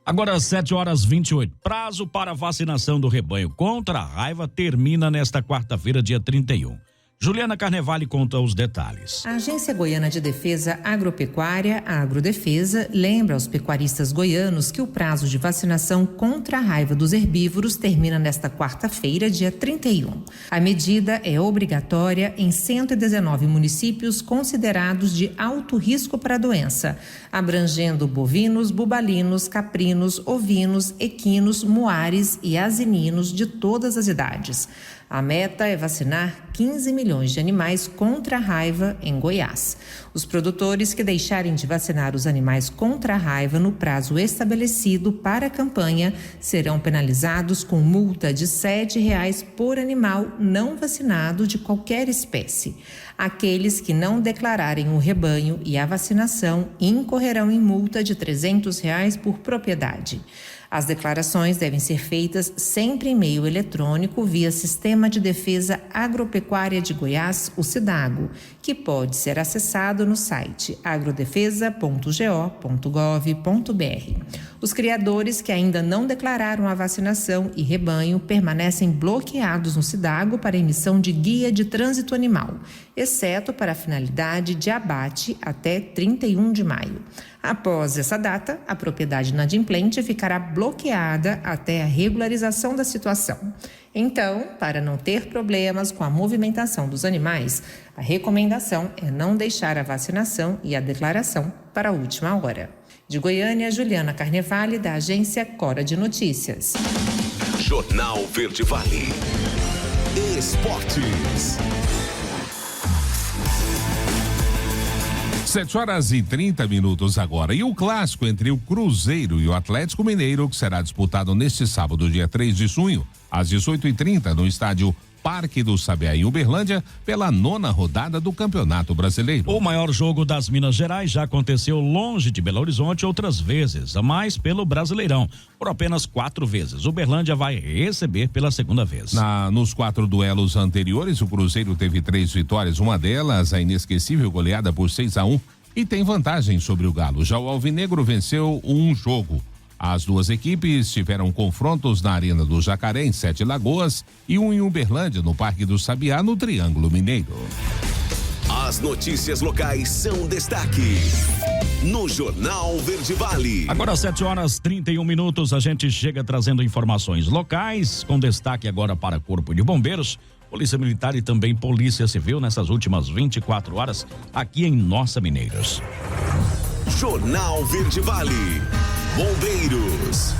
Agora 7h28. Prazo para vacinação do rebanho contra a raiva termina nesta quarta-feira, dia 31. Juliana Carnevale conta os detalhes. A Agência Goiana de Defesa Agropecuária, a Agrodefesa, lembra aos pecuaristas goianos que o prazo de vacinação contra a raiva dos herbívoros termina nesta quarta-feira, dia 31. A medida é obrigatória em 119 municípios considerados de alto risco para a doença, abrangendo bovinos, bubalinos, caprinos, ovinos, equinos, muares e asininos de todas as idades. A meta é vacinar 15 milhões de animais contra a raiva em Goiás. Os produtores que deixarem de vacinar os animais contra a raiva no prazo estabelecido para a campanha serão penalizados com multa de R$ 7,00 por animal não vacinado de qualquer espécie. Aqueles que não declararem o rebanho e a vacinação incorrerão em multa de R$ 300 por propriedade. As declarações devem ser feitas sempre em meio eletrônico via Sistema de Defesa Agropecuária de Goiás, o SIDAGO, que pode ser acessado no site agrodefesa.go.gov.br. Os criadores que ainda não declararam a vacinação e rebanho permanecem bloqueados no SIDAGO para emissão de guia de trânsito animal, exceto para a finalidade de abate até 31 de maio. Após essa data, a propriedade inadimplente ficará bloqueada até a regularização da situação. Então, para não ter problemas com a movimentação dos animais, a recomendação é não deixar a vacinação e a declaração para a última hora. De Goiânia, Juliana Carnevale, da agência Cora de Notícias. Jornal Verde Vale. Esportes. 7h30 agora. E o clássico entre o Cruzeiro e o Atlético Mineiro, que será disputado neste sábado, dia 3 de junho, às 18h30, no estádio Parque do Sabiá, em Uberlândia, pela 9ª rodada do Campeonato Brasileiro. O maior jogo das Minas Gerais já aconteceu longe de Belo Horizonte outras vezes, mas pelo Brasileirão, por apenas 4 vezes. Uberlândia vai receber pela segunda vez. Nos 4 duelos anteriores, o Cruzeiro teve 3 vitórias, uma delas a inesquecível goleada por 6-1 e tem vantagem sobre o Galo. Já o Alvinegro venceu um jogo. As duas equipes tiveram confrontos na Arena do Jacaré, em 7 Lagoas, e um em Uberlândia, no Parque do Sabiá, no Triângulo Mineiro. As notícias locais são destaque no Jornal Verde Vale. Agora 7h31, a gente chega trazendo informações locais, com destaque agora para Corpo de Bombeiros, Polícia Militar e também Polícia Civil nessas últimas 24 horas aqui em Nossa Mineiros. Jornal Verde Vale. Bombeiros.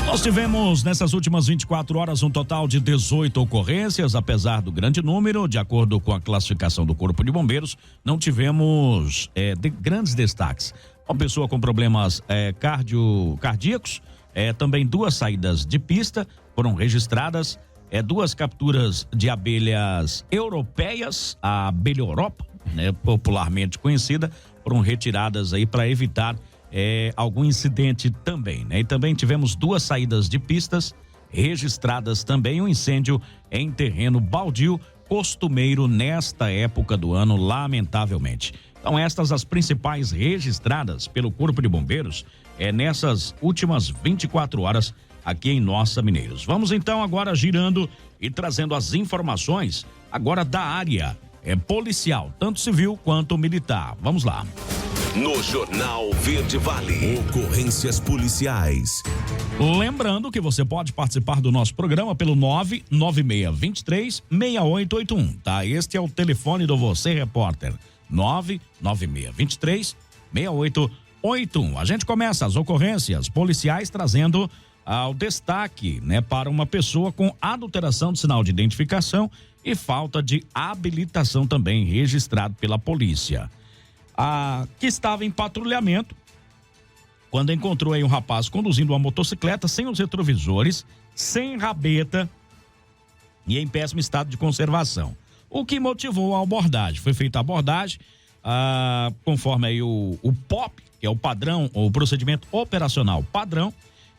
Nós tivemos nessas últimas 24 horas um total de 18 ocorrências, apesar do grande número, de acordo com a classificação do Corpo de Bombeiros, não tivemos grandes destaques. Uma pessoa com problemas cardíacos, também 2 saídas de pista foram registradas, 2 capturas de abelhas europeias, a abelha Europa, popularmente conhecida, foram retiradas aí para evitar algum incidente também, E também tivemos 2 saídas de pistas registradas também, um incêndio em terreno baldio costumeiro nesta época do ano, lamentavelmente. Então estas as principais registradas pelo Corpo de Bombeiros nessas últimas 24 horas aqui em Nossa Mineiros. Vamos então agora girando e trazendo as informações agora da área policial, tanto civil quanto militar. Vamos lá. No Jornal Verde Vale, ocorrências policiais. Lembrando que você pode participar do nosso programa pelo 99623-6881, tá? Este é o telefone do Você Repórter, 99623-6881. A gente começa as ocorrências policiais trazendo ao destaque, para uma pessoa com adulteração de sinal de identificação e falta de habilitação também registrado pela polícia. Que estava em patrulhamento quando encontrou aí um rapaz conduzindo uma motocicleta sem os retrovisores, sem rabeta e em péssimo estado de conservação. O que motivou a abordagem? Foi feita a abordagem conforme aí o POP, que é o padrão, o procedimento operacional padrão,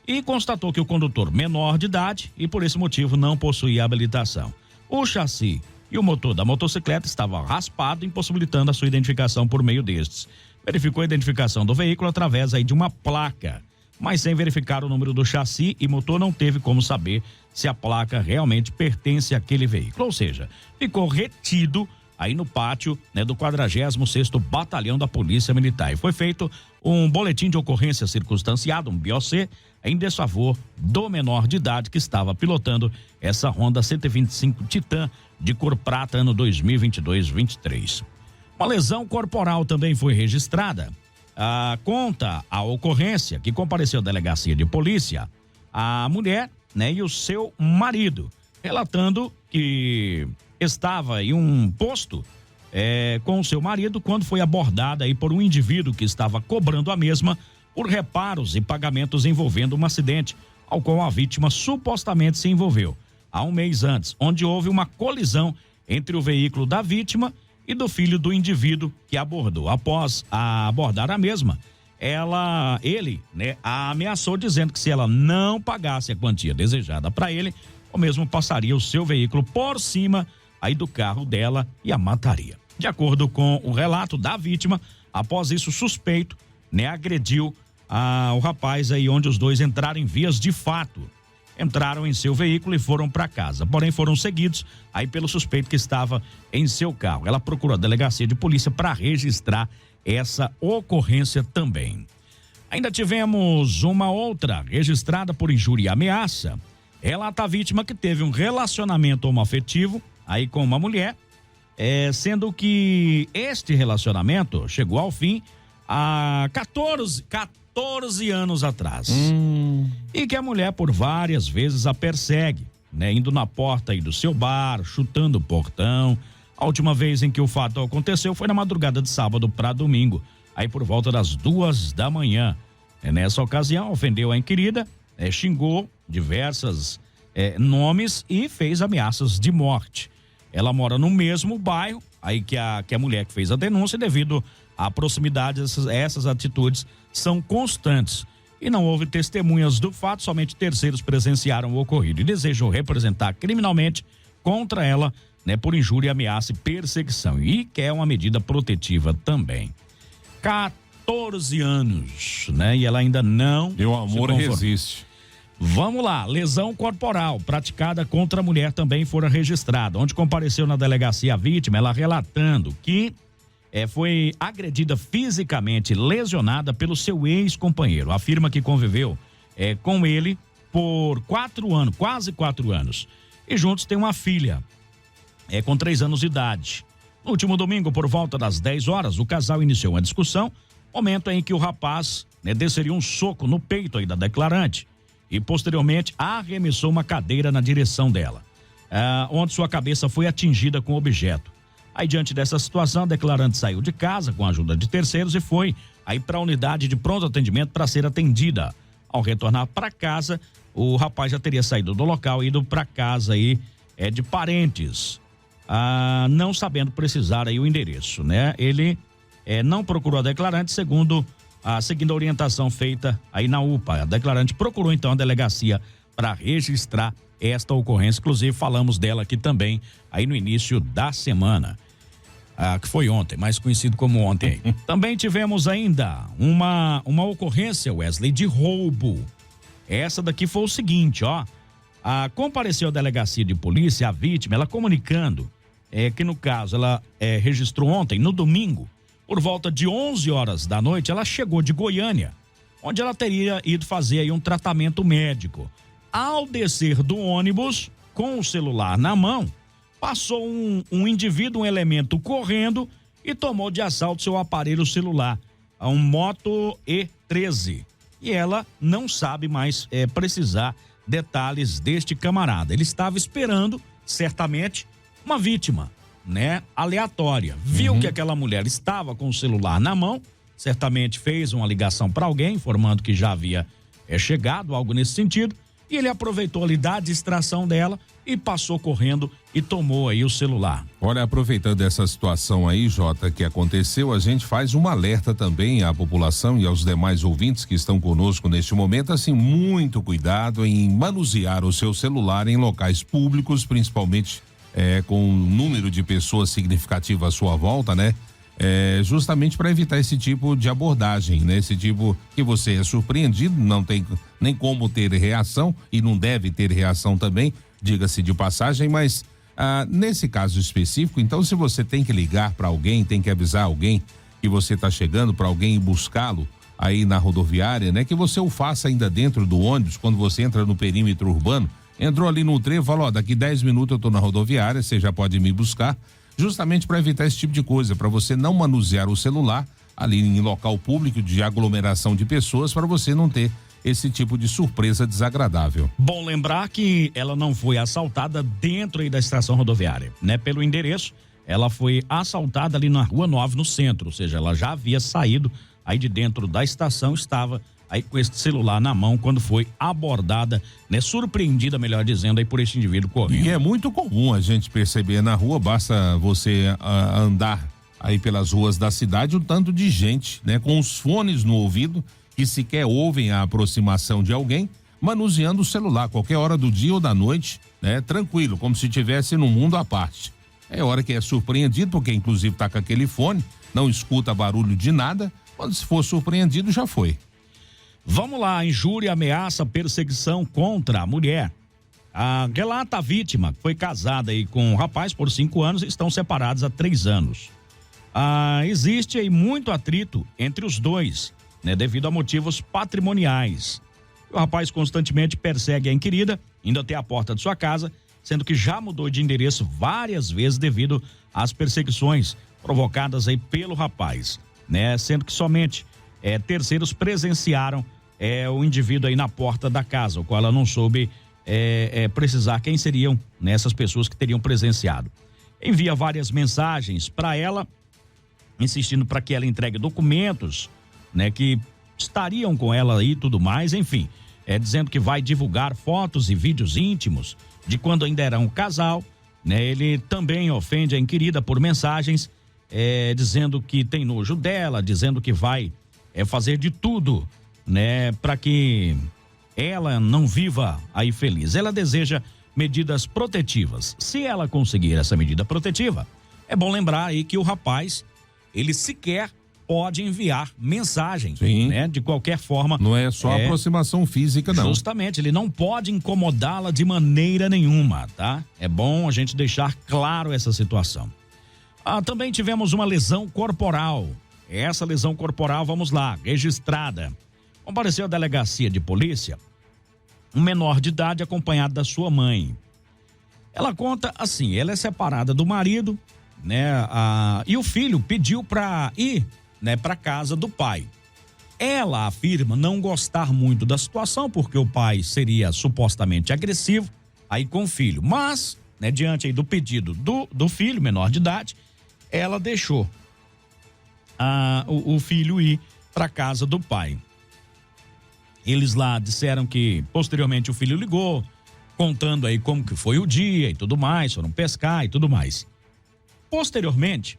e constatou que o condutor menor de idade e por esse motivo não possuía habilitação. O chassi e o motor da motocicleta estava raspado, impossibilitando a sua identificação por meio destes. Verificou a identificação do veículo através aí de uma placa, mas sem verificar o número do chassi e motor não teve como saber se a placa realmente pertence àquele veículo. Ou seja, ficou retido aí no pátio do 46º Batalhão da Polícia Militar. E foi feito um boletim de ocorrência circunstanciado, um BOC, em desfavor do menor de idade que estava pilotando essa Honda 125 Titan de cor prata, ano 2022-23. Uma lesão corporal também foi registrada. Conta a ocorrência que compareceu à delegacia de polícia a mulher, e o seu marido, relatando que estava em um posto com o seu marido quando foi abordada aí por um indivíduo que estava cobrando a mesma por reparos e pagamentos envolvendo um acidente ao qual a vítima supostamente se envolveu há um mês antes, onde houve uma colisão entre o veículo da vítima e do filho do indivíduo que abordou. Após abordar a mesma, ele a ameaçou dizendo que se ela não pagasse a quantia desejada para ele, o mesmo passaria o seu veículo por cima aí do carro dela e a mataria. De acordo com o relato da vítima, após isso o suspeito agrediu o rapaz aí, onde os dois entraram em vias de fato. Entraram em seu veículo e foram para casa, porém foram seguidos aí pelo suspeito que estava em seu carro. Ela procurou a delegacia de polícia para registrar essa ocorrência também. Ainda tivemos uma outra registrada por injúria e ameaça. Relata a vítima que teve um relacionamento homoafetivo aí com uma mulher, sendo que este relacionamento chegou ao fim há 14 anos atrás. E que a mulher por várias vezes a persegue, indo na porta aí do seu bar, chutando o portão. A última vez em que o fato aconteceu foi na madrugada de sábado para domingo, aí por volta das 2 da manhã. Nessa ocasião, ofendeu a inquilina, xingou diversos nomes e fez ameaças de morte. Ela mora no mesmo bairro, aí que a mulher que fez a denúncia, devido à proximidade, essas atitudes são constantes. E não houve testemunhas do fato, somente terceiros presenciaram o ocorrido e desejam representar criminalmente contra ela, por injúria, ameaça e perseguição. E quer uma medida protetiva também. 14 anos, e ela ainda não. E o amor resiste. Vamos lá, lesão corporal praticada contra a mulher também fora registrada. Onde compareceu na delegacia a vítima, ela relatando que foi agredida fisicamente, lesionada pelo seu ex-companheiro. Afirma que conviveu com ele por 4 anos, quase 4 anos. E juntos tem uma filha, com 3 anos de idade. No último domingo, por volta das 10 horas, o casal iniciou uma discussão, momento em que o rapaz desceria um soco no peito aí da declarante e posteriormente arremessou uma cadeira na direção dela, onde sua cabeça foi atingida com o objeto. Aí, diante dessa situação, a declarante saiu de casa com a ajuda de terceiros e foi aí para a unidade de pronto atendimento para ser atendida. Ao retornar para casa, o rapaz já teria saído do local e ido para casa aí de parentes, não sabendo precisar aí o endereço, né? Ele não procurou a declarante seguindo a orientação feita aí na UPA. A declarante procurou então a delegacia para registrar esta ocorrência. Inclusive falamos dela aqui também aí no início da semana, que foi ontem, mais conhecido como ontem. Também tivemos ainda uma ocorrência, Wesley, de roubo. Essa daqui foi o seguinte, compareceu à delegacia de polícia a vítima, ela comunicando que no caso ela registrou ontem, no domingo, por volta de 11 horas da noite, ela chegou de Goiânia, onde ela teria ido fazer aí um tratamento médico. Ao descer do ônibus, com o celular na mão, passou um indivíduo, um elemento correndo e tomou de assalto seu aparelho celular, um Moto E13. E ela não sabe mais precisar detalhes deste camarada. Ele estava esperando, certamente, uma vítima, né, aleatória. Viu que aquela mulher estava com o celular na mão, certamente fez uma ligação para alguém, informando que já havia chegado, algo nesse sentido, e ele aproveitou ali da distração dela e passou correndo e tomou aí o celular. Olha, aproveitando essa situação aí, Jota, que aconteceu, a gente faz um alerta também à população e aos demais ouvintes que estão conosco neste momento, assim, muito cuidado em manusear o seu celular em locais públicos, principalmente com um número de pessoas significativo à sua volta, né? Justamente para evitar esse tipo de abordagem, né? Esse tipo que você é surpreendido, não tem nem como ter reação e não deve ter reação também, diga-se de passagem, mas nesse caso específico, então se você tem que ligar para alguém, tem que avisar alguém que você está chegando, para alguém ir buscá-lo aí na rodoviária, né? Que você o faça ainda dentro do ônibus, quando você entra no perímetro urbano, entrou ali no trevo, falou, daqui 10 minutos eu tô na rodoviária, você já pode me buscar, justamente para evitar esse tipo de coisa, para você não manusear o celular ali em local público de aglomeração de pessoas, para você não ter esse tipo de surpresa desagradável. Bom lembrar que ela não foi assaltada dentro aí da estação rodoviária, né? Pelo endereço, ela foi assaltada ali na Rua 9, no centro, ou seja, ela já havia saído aí de dentro da estação, estava aí com esse celular na mão quando foi abordada, né? Surpreendida, melhor dizendo, aí por esse indivíduo correndo. E é muito comum a gente perceber na rua, basta você andar aí pelas ruas da cidade, um tanto de gente, né? Com os fones no ouvido, que sequer ouvem a aproximação de alguém, manuseando o celular, qualquer hora do dia ou da noite, né? Tranquilo, como se estivesse num mundo à parte. É hora que é surpreendido, porque inclusive tá com aquele fone, não escuta barulho de nada, quando se for surpreendido já foi. Vamos lá, injúria, ameaça, perseguição contra a mulher. Relata a vítima, que foi casada aí com um rapaz por 5 anos e estão separados há 3 anos. Existe aí muito atrito entre os dois, né? Devido a motivos patrimoniais. O rapaz constantemente persegue a inquilina, indo até a porta de sua casa, sendo que já mudou de endereço várias vezes devido às perseguições provocadas aí pelo rapaz, né? Sendo que somente terceiros presenciaram o indivíduo aí na porta da casa, o qual ela não soube precisar quem seriam essas pessoas que teriam presenciado. Envia várias mensagens para ela, insistindo para que ela entregue documentos, né, que estariam com ela e tudo mais, enfim, dizendo que vai divulgar fotos e vídeos íntimos de quando ainda era um casal, né? Ele também ofende a inquilina por mensagens, dizendo que tem nojo dela, dizendo que vai fazer de tudo, né, para que ela não viva aí feliz. Ela deseja medidas protetivas. Se ela conseguir essa medida protetiva, é bom lembrar aí que o rapaz, ele sequer pode enviar mensagem, Sim. né? De qualquer forma. Não é só aproximação física, não. Justamente, ele não pode incomodá-la de maneira nenhuma, tá? É bom a gente deixar claro essa situação. Também tivemos uma lesão corporal. Essa lesão corporal, vamos lá, registrada. Compareceu à delegacia de polícia um menor de idade acompanhado da sua mãe. Ela conta assim, ela é separada do marido, né? E o filho pediu para ir, né, para casa do pai. Ela afirma não gostar muito da situação porque o pai seria supostamente agressivo aí com o filho, mas, né, diante aí do pedido do filho menor de idade, ela deixou o filho ir para casa do pai. Eles lá disseram que posteriormente o filho ligou, contando aí como que foi o dia e tudo mais, foram pescar e tudo mais. Posteriormente,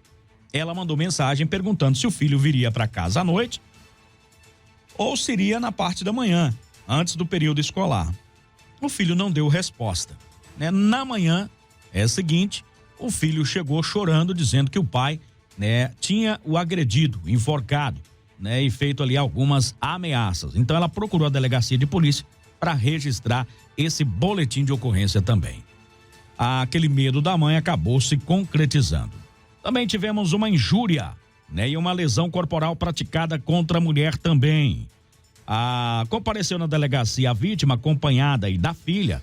ela mandou mensagem perguntando se o filho viria para casa à noite ou seria na parte da manhã, antes do período escolar. O filho não deu resposta, né? Na manhã seguinte, o filho chegou chorando, dizendo que o pai, né, tinha o agredido, enforcado, né, e feito ali algumas ameaças. Então ela procurou a delegacia de polícia para registrar esse boletim de ocorrência também. Aquele medo da mãe acabou se concretizando. Também tivemos uma injúria, né, e uma lesão corporal praticada contra a mulher também. Compareceu na delegacia a vítima acompanhada aí da filha,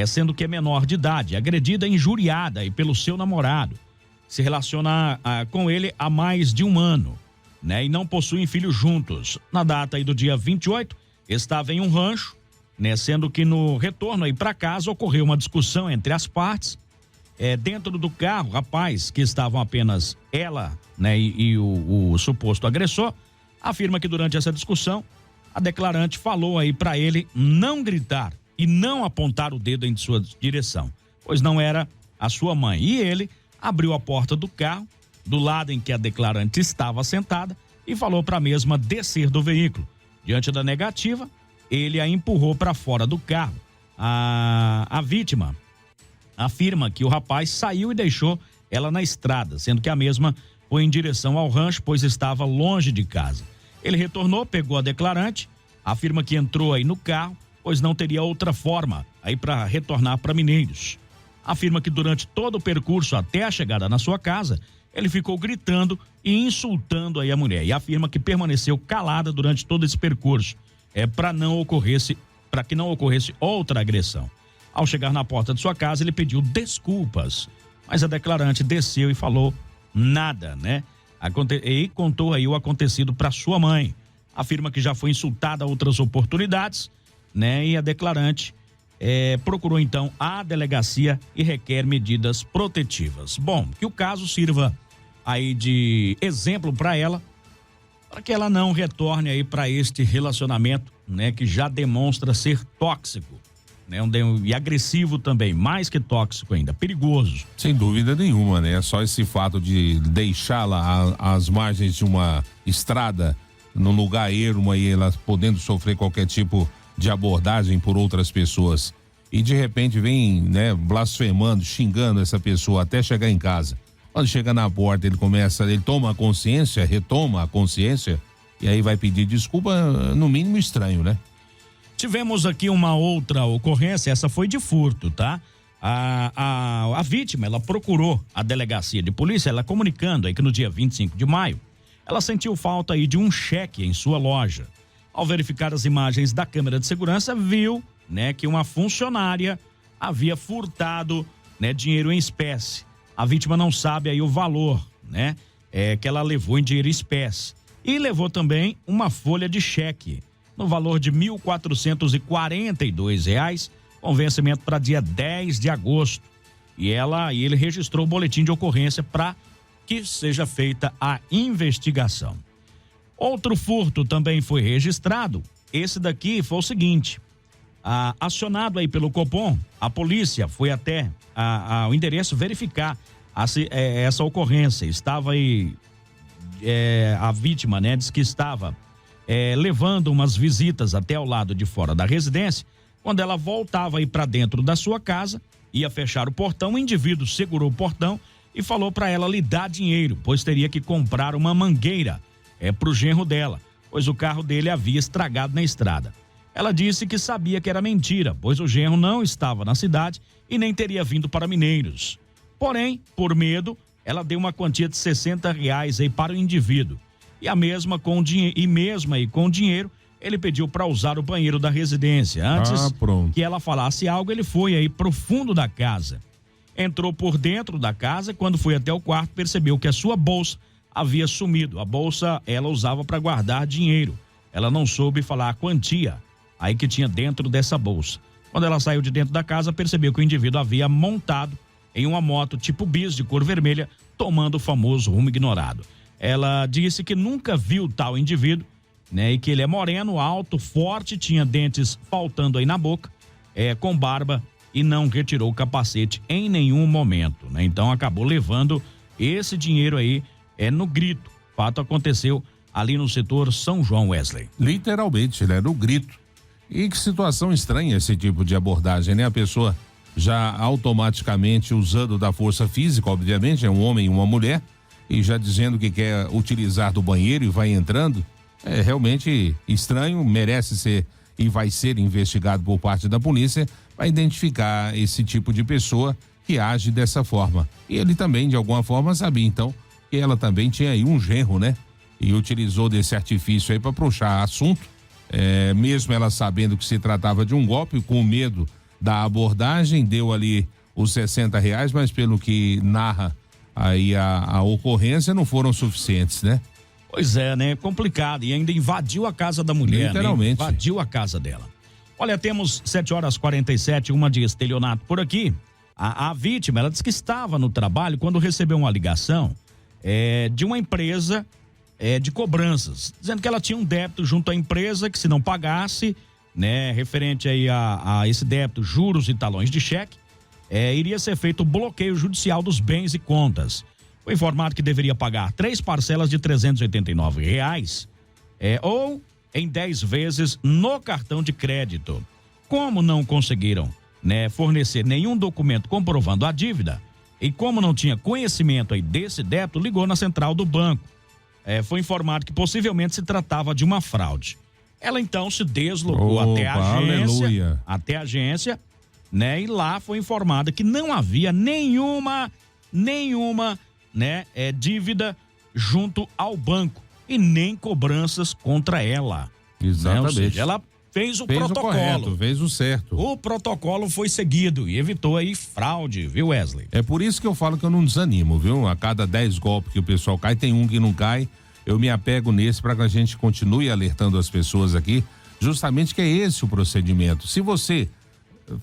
sendo que é menor de idade, agredida e injuriada aí pelo seu namorado. Se relaciona com ele há mais de um ano, né? E não possuem filhos juntos. Na data aí do dia 28, estava em um rancho, né? Sendo que no retorno aí para casa ocorreu uma discussão entre as partes. Dentro do carro, rapaz, que estavam apenas ela, né? E o suposto agressor, afirma que durante essa discussão, a declarante falou aí para ele não gritar e não apontar o dedo em sua direção, pois não era a sua mãe. E ele abriu a porta do carro, do lado em que a declarante estava sentada, e falou para a mesma descer do veículo. Diante da negativa, ele a empurrou para fora do carro. A vítima afirma que o rapaz saiu e deixou ela na estrada, sendo que a mesma foi em direção ao rancho, pois estava longe de casa. Ele retornou, pegou a declarante, afirma que entrou aí no carro, pois não teria outra forma aí para retornar para Mineiros. Afirma que durante todo o percurso até a chegada na sua casa, ele ficou gritando e insultando aí a mulher. E afirma que permaneceu calada durante todo esse percurso, para que não ocorresse outra agressão. Ao chegar na porta de sua casa, ele pediu desculpas, mas a declarante desceu e falou nada, né? E contou aí o acontecido para sua mãe. Afirma que já foi insultada outras oportunidades, né? E a declarante procurou então a delegacia e requer medidas protetivas. Bom, que o caso sirva aí de exemplo para ela, para que ela não retorne aí para este relacionamento, né? Que já demonstra ser tóxico, né? E agressivo também, mais que tóxico ainda, perigoso. Sem dúvida nenhuma, né? Só esse fato de deixá-la às margens de uma estrada, num lugar ermo aí, ela podendo sofrer qualquer tipo de abordagem por outras pessoas e de repente vem, né, blasfemando, xingando essa pessoa até chegar em casa. Quando chega na porta, ele toma a consciência, retoma a consciência e aí vai pedir desculpa, no mínimo estranho, né? Tivemos aqui uma outra ocorrência, essa foi de furto, tá? A vítima, ela procurou a delegacia de polícia, ela comunicando aí que no dia 25 de maio, ela sentiu falta aí de um cheque em sua loja. Ao verificar as imagens da câmera de segurança, viu, né, que uma funcionária havia furtado, né, dinheiro em espécie. A vítima não sabe aí o valor, né, que ela levou em dinheiro em espécie. E levou também uma folha de cheque no valor de R$ 1.442, com vencimento para dia 10 de agosto. E ele registrou o boletim de ocorrência para que seja feita a investigação. Outro furto também foi registrado. Esse daqui foi o seguinte: acionado aí pelo Copom, a polícia foi até ao endereço verificar essa ocorrência. Estava aí a vítima, né, disse que estava levando umas visitas até ao lado de fora da residência. Quando ela voltava aí para dentro da sua casa, ia fechar o portão, o indivíduo segurou o portão e falou para ela lhe dar dinheiro, pois teria que comprar uma mangueira pro genro dela, pois o carro dele havia estragado na estrada. Ela disse que sabia que era mentira, pois o genro não estava na cidade e nem teria vindo para Mineiros. Porém, por medo, ela deu uma quantia de R$60 aí para o indivíduo. E mesmo com o dinheiro, ele pediu para usar o banheiro da residência. Antes que ela falasse algo, ele foi aí pro fundo da casa. Entrou por dentro da casa e quando foi até o quarto, percebeu que a sua bolsa havia sumido. A bolsa ela usava para guardar dinheiro. Ela não soube falar a quantia aí que tinha dentro dessa bolsa. Quando ela saiu de dentro da casa, percebeu que o indivíduo havia montado em uma moto tipo bis de cor vermelha, tomando o famoso rumo ignorado. Ela disse que nunca viu tal indivíduo, né? E que ele é moreno, alto, forte, tinha dentes faltando aí na boca, com barba e não retirou o capacete em nenhum momento, né? Então acabou levando esse dinheiro aí no grito. O fato aconteceu ali no setor São João, Wesley. Literalmente, né? No grito. E que situação estranha esse tipo de abordagem, né? A pessoa já automaticamente usando da força física, obviamente, é um homem e uma mulher, e já dizendo que quer utilizar do banheiro e vai entrando. É realmente estranho, merece ser e vai ser investigado por parte da polícia para identificar esse tipo de pessoa que age dessa forma. E ele também, de alguma forma, sabia, então, que ela também tinha aí um genro, né? E utilizou desse artifício aí para puxar assunto, mesmo ela sabendo que se tratava de um golpe, com medo da abordagem, deu ali os R$60, mas pelo que narra aí a ocorrência, não foram suficientes, né? Pois é, né? Complicado. E ainda invadiu a casa da mulher, literalmente. Né? Invadiu a casa dela. Olha, temos 7h47, uma de estelionato por aqui. A vítima, ela disse que estava no trabalho quando recebeu uma ligação de uma empresa de cobranças, dizendo que ela tinha um débito junto à empresa que se não pagasse, né, referente aí a esse débito, juros e talões de cheque, iria ser feito o bloqueio judicial dos bens e contas. Foi informado que deveria pagar 3 parcelas de R$389, ou em 10 vezes no cartão de crédito. Como não conseguiram, né, fornecer nenhum documento comprovando a dívida, e como não tinha conhecimento aí desse débito, ligou na central do banco. Foi informado que possivelmente se tratava de uma fraude. Ela então se deslocou até a agência, né? E lá foi informada que não havia nenhuma, né, dívida junto ao banco e nem cobranças contra ela. Exatamente. Né? Ou seja, ela fez o protocolo. O correto, fez o certo. O protocolo foi seguido e evitou aí fraude, viu, Wesley? É por isso que eu falo que eu não desanimo, viu? A cada 10 golpes que o pessoal cai, tem um que não cai. Eu me apego nesse para que a gente continue alertando as pessoas aqui, justamente que é esse o procedimento. Se você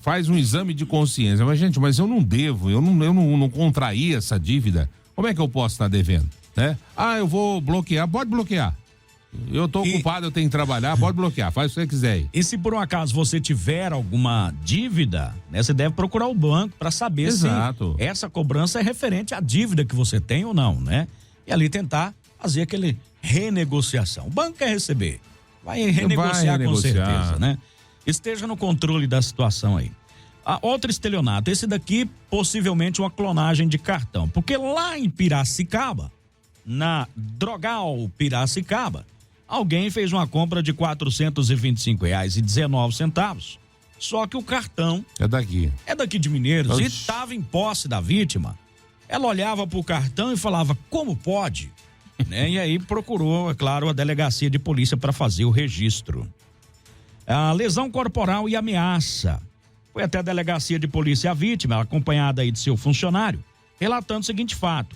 faz um exame de consciência, mas eu não devo, eu não contraí essa dívida, como é que eu posso estar devendo, né? Eu vou bloquear, pode bloquear. Eu tô ocupado, eu tenho que trabalhar, pode bloquear, faz o que você quiser aí. E se por um acaso você tiver alguma dívida, né, você deve procurar o banco para saber se essa cobrança é referente à dívida que você tem ou não, né? E ali tentar fazer aquele renegociação. O banco quer receber, vai renegociar com certeza, né? Esteja no controle da situação aí. Outro estelionato, esse daqui possivelmente uma clonagem de cartão, porque lá em Piracicaba, na Drogal Piracicaba, alguém fez uma compra de R$425,19. Só que o cartão é daqui de Mineiros e estava em posse da vítima. Ela olhava pro cartão e falava, como pode? Né? E aí procurou, é claro, a delegacia de polícia para fazer o registro. A lesão corporal e ameaça. Foi até a delegacia de polícia a vítima, acompanhada aí de seu funcionário, relatando o seguinte fato.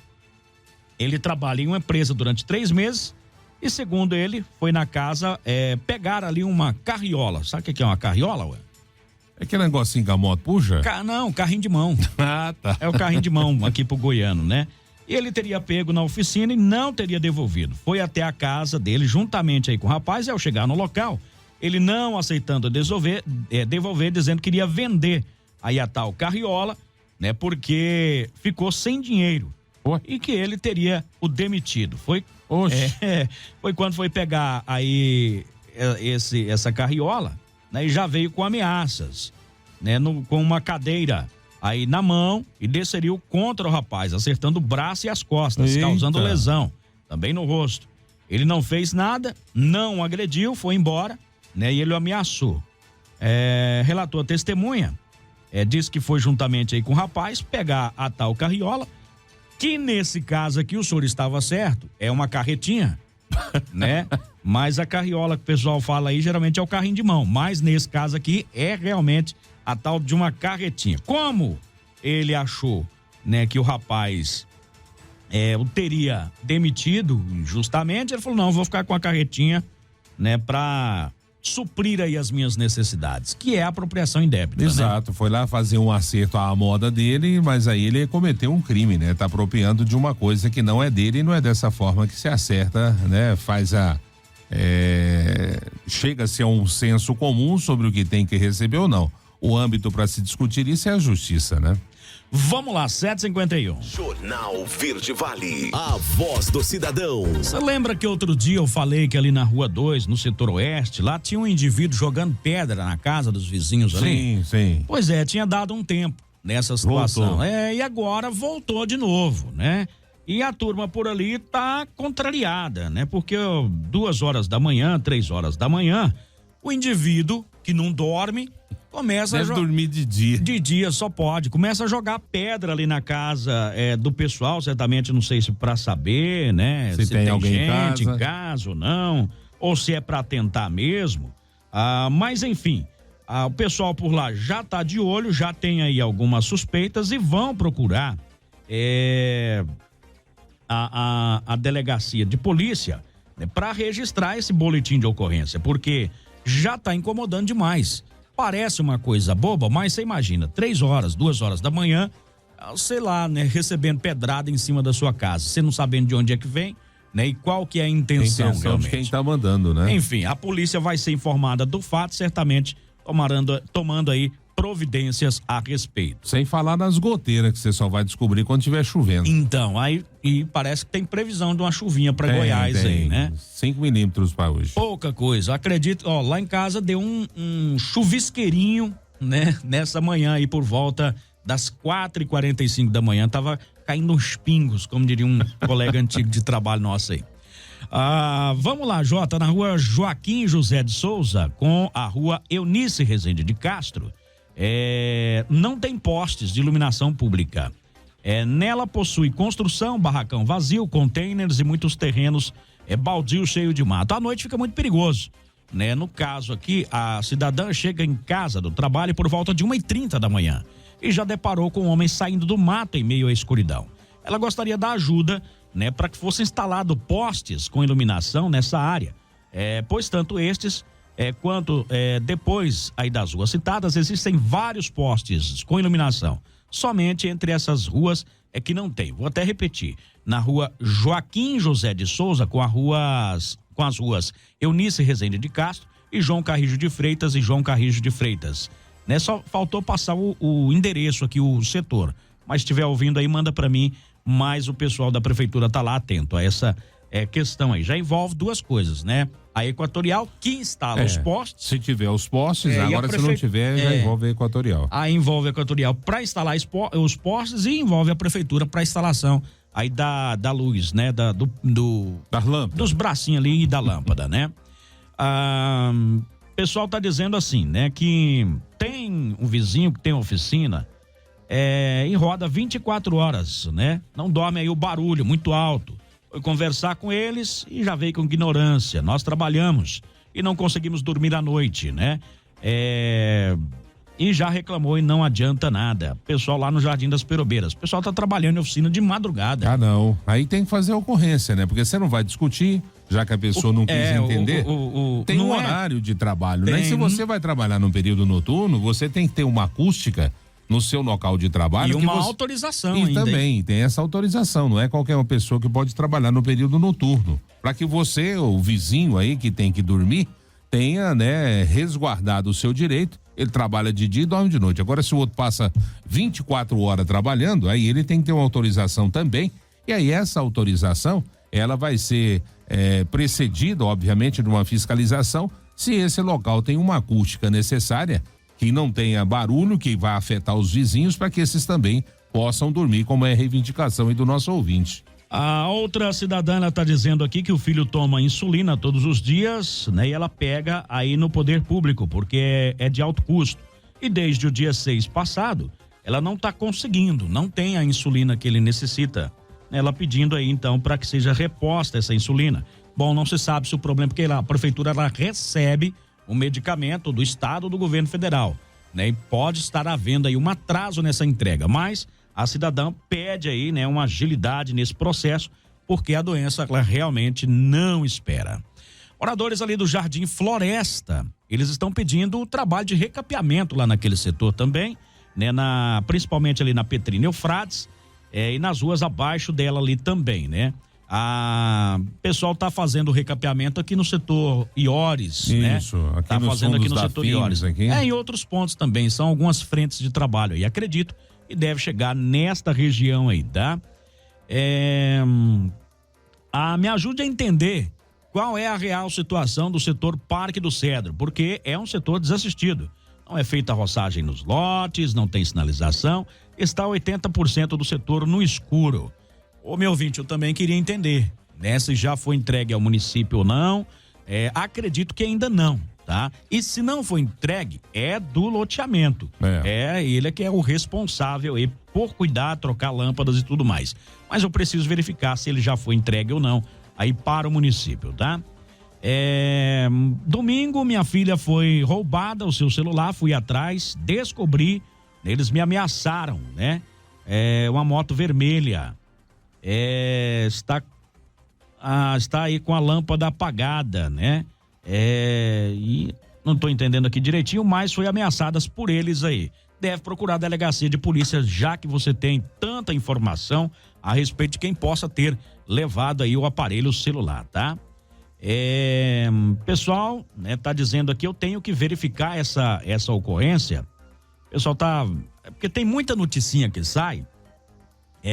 Ele trabalha em uma empresa durante 3 meses e, segundo ele, foi na casa pegar ali uma carriola. Sabe o que é uma carriola, ué? É aquele negocinho que a moto puxa? Não, carrinho de mão. Tá. É o carrinho de mão aqui pro goiano, né? E ele teria pego na oficina e não teria devolvido. Foi até a casa dele, juntamente aí com o rapaz, e ao chegar no local, ele não aceitando devolver, dizendo que iria vender aí a tal carriola, né? Porque ficou sem dinheiro. E que ele teria o demitido. Foi quando foi pegar aí essa carriola, né? E já veio com ameaças, né? Com uma cadeira aí na mão e desceriu contra o rapaz, acertando o braço e as costas, causando lesão, também no rosto. Ele não fez nada, não agrediu, foi embora, né? E ele o ameaçou. Relatou a testemunha, disse que foi juntamente aí com o rapaz pegar a tal carriola, que nesse caso aqui o senhor estava certo, é uma carretinha, né? Mas a carriola que o pessoal fala aí geralmente é o carrinho de mão, mas nesse caso aqui é realmente a tal de uma carretinha. Como ele achou, né, que o rapaz o teria demitido injustamente, ele falou, não, vou ficar com a carretinha, né, pra suprir aí as minhas necessidades, que é a apropriação indébita. Exato, né? Foi lá fazer um acerto à moda dele, mas aí ele cometeu um crime, né? Tá apropriando de uma coisa que não é dele e não é dessa forma que se acerta, né? Chega-se a um senso comum sobre o que tem que receber ou não. O âmbito para se discutir isso é a justiça, né? Vamos lá, 7h51. Jornal Verde Vale, a voz do cidadão. Você lembra que outro dia eu falei que ali na Rua 2, no setor oeste, lá tinha um indivíduo jogando pedra na casa dos vizinhos ali? Sim. Pois tinha dado um tempo nessa situação. E agora voltou de novo, né? E a turma por ali tá contrariada, né? Porque 2 horas da manhã, 3 horas da manhã, o indivíduo que não dorme começa Deve dormir de dia. De dia só pode. Começa a jogar pedra ali na casa do pessoal, certamente, não sei se pra saber, né? Se tem alguém gente em casa ou não, ou se é pra tentar mesmo. Mas enfim, o pessoal por lá já tá de olho, já tem aí algumas suspeitas e vão procurar a delegacia de polícia, né, para registrar esse boletim de ocorrência, porque já tá incomodando demais. Parece uma coisa boba, mas você imagina, 3 horas, 2 horas da manhã, sei lá, né, recebendo pedrada em cima da sua casa, você não sabendo de onde é que vem, né, e qual que é a intenção realmente. De quem tá mandando, né? Enfim, a polícia vai ser informada do fato, certamente tomando aí providências a respeito. Sem falar nas goteiras que você só vai descobrir quando estiver chovendo. Então, aí e parece que tem previsão de uma chuvinha para Goiás aí, né? 5 milímetros para hoje. Pouca coisa, acredito, lá em casa deu um chuvisqueirinho, né? Nessa manhã aí por volta das 4h45 da manhã, tava caindo uns pingos, como diria um colega antigo de trabalho nosso aí. Vamos lá, Jota, na rua Joaquim José de Souza com a rua Eunice Rezende de Castro, não tem postes de iluminação pública. Nela possui construção, barracão vazio, containers e muitos terrenos baldio cheio de mato. À noite fica muito perigoso, né? No caso aqui, a cidadã chega em casa do trabalho por volta de 1h30 da manhã e já deparou com um homem saindo do mato em meio à escuridão. Ela gostaria da ajuda, né, para que fosse instalado postes com iluminação nessa área, pois tanto estes quanto depois aí das ruas citadas existem vários postes com iluminação. Somente entre essas ruas é que não tem. Vou até repetir. Na rua Joaquim José de Souza com as ruas Eunice Rezende de Castro e João Carrijo de Freitas e João Carrijo de Freitas. Né? Só faltou passar o endereço aqui, o setor. Mas se estiver ouvindo aí, manda para mim, mas o pessoal da prefeitura tá lá atento a essa questão aí. Já envolve 2 coisas, né? A Equatorial que instala os postes. Se tiver os postes, agora se não tiver, já envolve a Equatorial. Aí envolve a Equatorial para instalar os postes e envolve a prefeitura para instalação aí da luz, né? Das lâmpadas. Dos bracinhos ali e da lâmpada, né? O pessoal tá dizendo assim, né? Que tem um vizinho que tem oficina e roda 24 horas, né? Não dorme aí o barulho muito alto. Foi conversar com eles e já veio com ignorância. Nós trabalhamos e não conseguimos dormir à noite, né? E já reclamou e não adianta nada. Pessoal lá no Jardim das Perobeiras. O pessoal tá trabalhando em oficina de madrugada. Não. Aí tem que fazer a ocorrência, né? Porque você não vai discutir, já que a pessoa não quis entender. Tem um horário de trabalho, né? E se você vai trabalhar no período noturno, você tem que ter uma acústica no seu local de trabalho. E uma autorização e ainda. Também tem essa autorização, não é qualquer uma pessoa que pode trabalhar no período noturno. Para que você, o vizinho aí que tem que dormir, tenha, né, resguardado o seu direito. Ele trabalha de dia e dorme de noite. Agora, se o outro passa 24 horas trabalhando, aí ele tem que ter uma autorização também. E aí essa autorização, ela vai ser precedida, obviamente, de uma fiscalização, se esse local tem uma acústica necessária, que não tenha barulho, que vai afetar os vizinhos, para que esses também possam dormir, como é a reivindicação aí do nosso ouvinte. A outra cidadã, ela está dizendo aqui que o filho toma insulina todos os dias, né? E ela pega aí no poder público, porque é de alto custo. E desde o dia 6 passado, ela não está conseguindo, não tem a insulina que ele necessita. Ela pedindo aí, então, para que seja reposta essa insulina. Bom, não se sabe se o problema, porque a prefeitura, ela recebe o medicamento do estado ou do governo federal, né? E pode estar havendo aí um atraso nessa entrega, mas a cidadã pede aí, né, uma agilidade nesse processo, porque a doença, ela realmente não espera. Moradores ali do Jardim Floresta, eles estão pedindo o trabalho de recapeamento lá naquele setor também, né, principalmente ali na Petrina Eufrates, e nas ruas abaixo dela ali também, né? O pessoal tá fazendo o recapeamento aqui no setor Iores, né? Isso, aqui tá fazendo aqui no setor Iores. Aqui. Em outros pontos também, são algumas frentes de trabalho aí, acredito, e deve chegar nesta região aí, tá? Me ajude a entender qual é a real situação do setor Parque do Cedro, porque é um setor desassistido. Não é feita a roçagem nos lotes, não tem sinalização, está 80% do setor no escuro. Ô, meu ouvinte, eu também queria entender, né? Se já foi entregue ao município ou não. Acredito que ainda não, tá? E se não foi entregue, é do loteamento. Ele que é o responsável aí por cuidar, trocar lâmpadas e tudo mais. Mas eu preciso verificar se ele já foi entregue ou não aí para o município, tá? Domingo, minha filha foi roubada o seu celular, fui atrás, descobri, eles me ameaçaram, né? Uma moto vermelha. Está aí com a lâmpada apagada, né? E não estou entendendo aqui direitinho, mas foi ameaçadas por eles aí. Deve procurar a delegacia de polícia, já que você tem tanta informação a respeito de quem possa ter levado aí o aparelho celular, tá? Pessoal, né, tá dizendo aqui, eu tenho que verificar essa ocorrência. O pessoal porque tem muita noticinha que sai,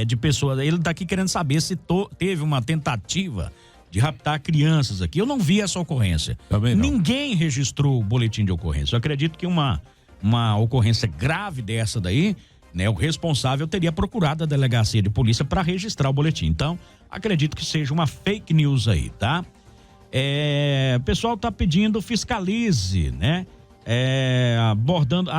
de pessoas, ele tá aqui querendo saber se teve uma tentativa de raptar crianças aqui. Eu não vi essa ocorrência. Também não. Ninguém registrou o boletim de ocorrência. Eu acredito que uma ocorrência grave dessa daí, né, o responsável teria procurado a delegacia de polícia para registrar o boletim. Então, acredito que seja uma fake news aí, tá? O pessoal tá pedindo fiscalize, né? Abordando,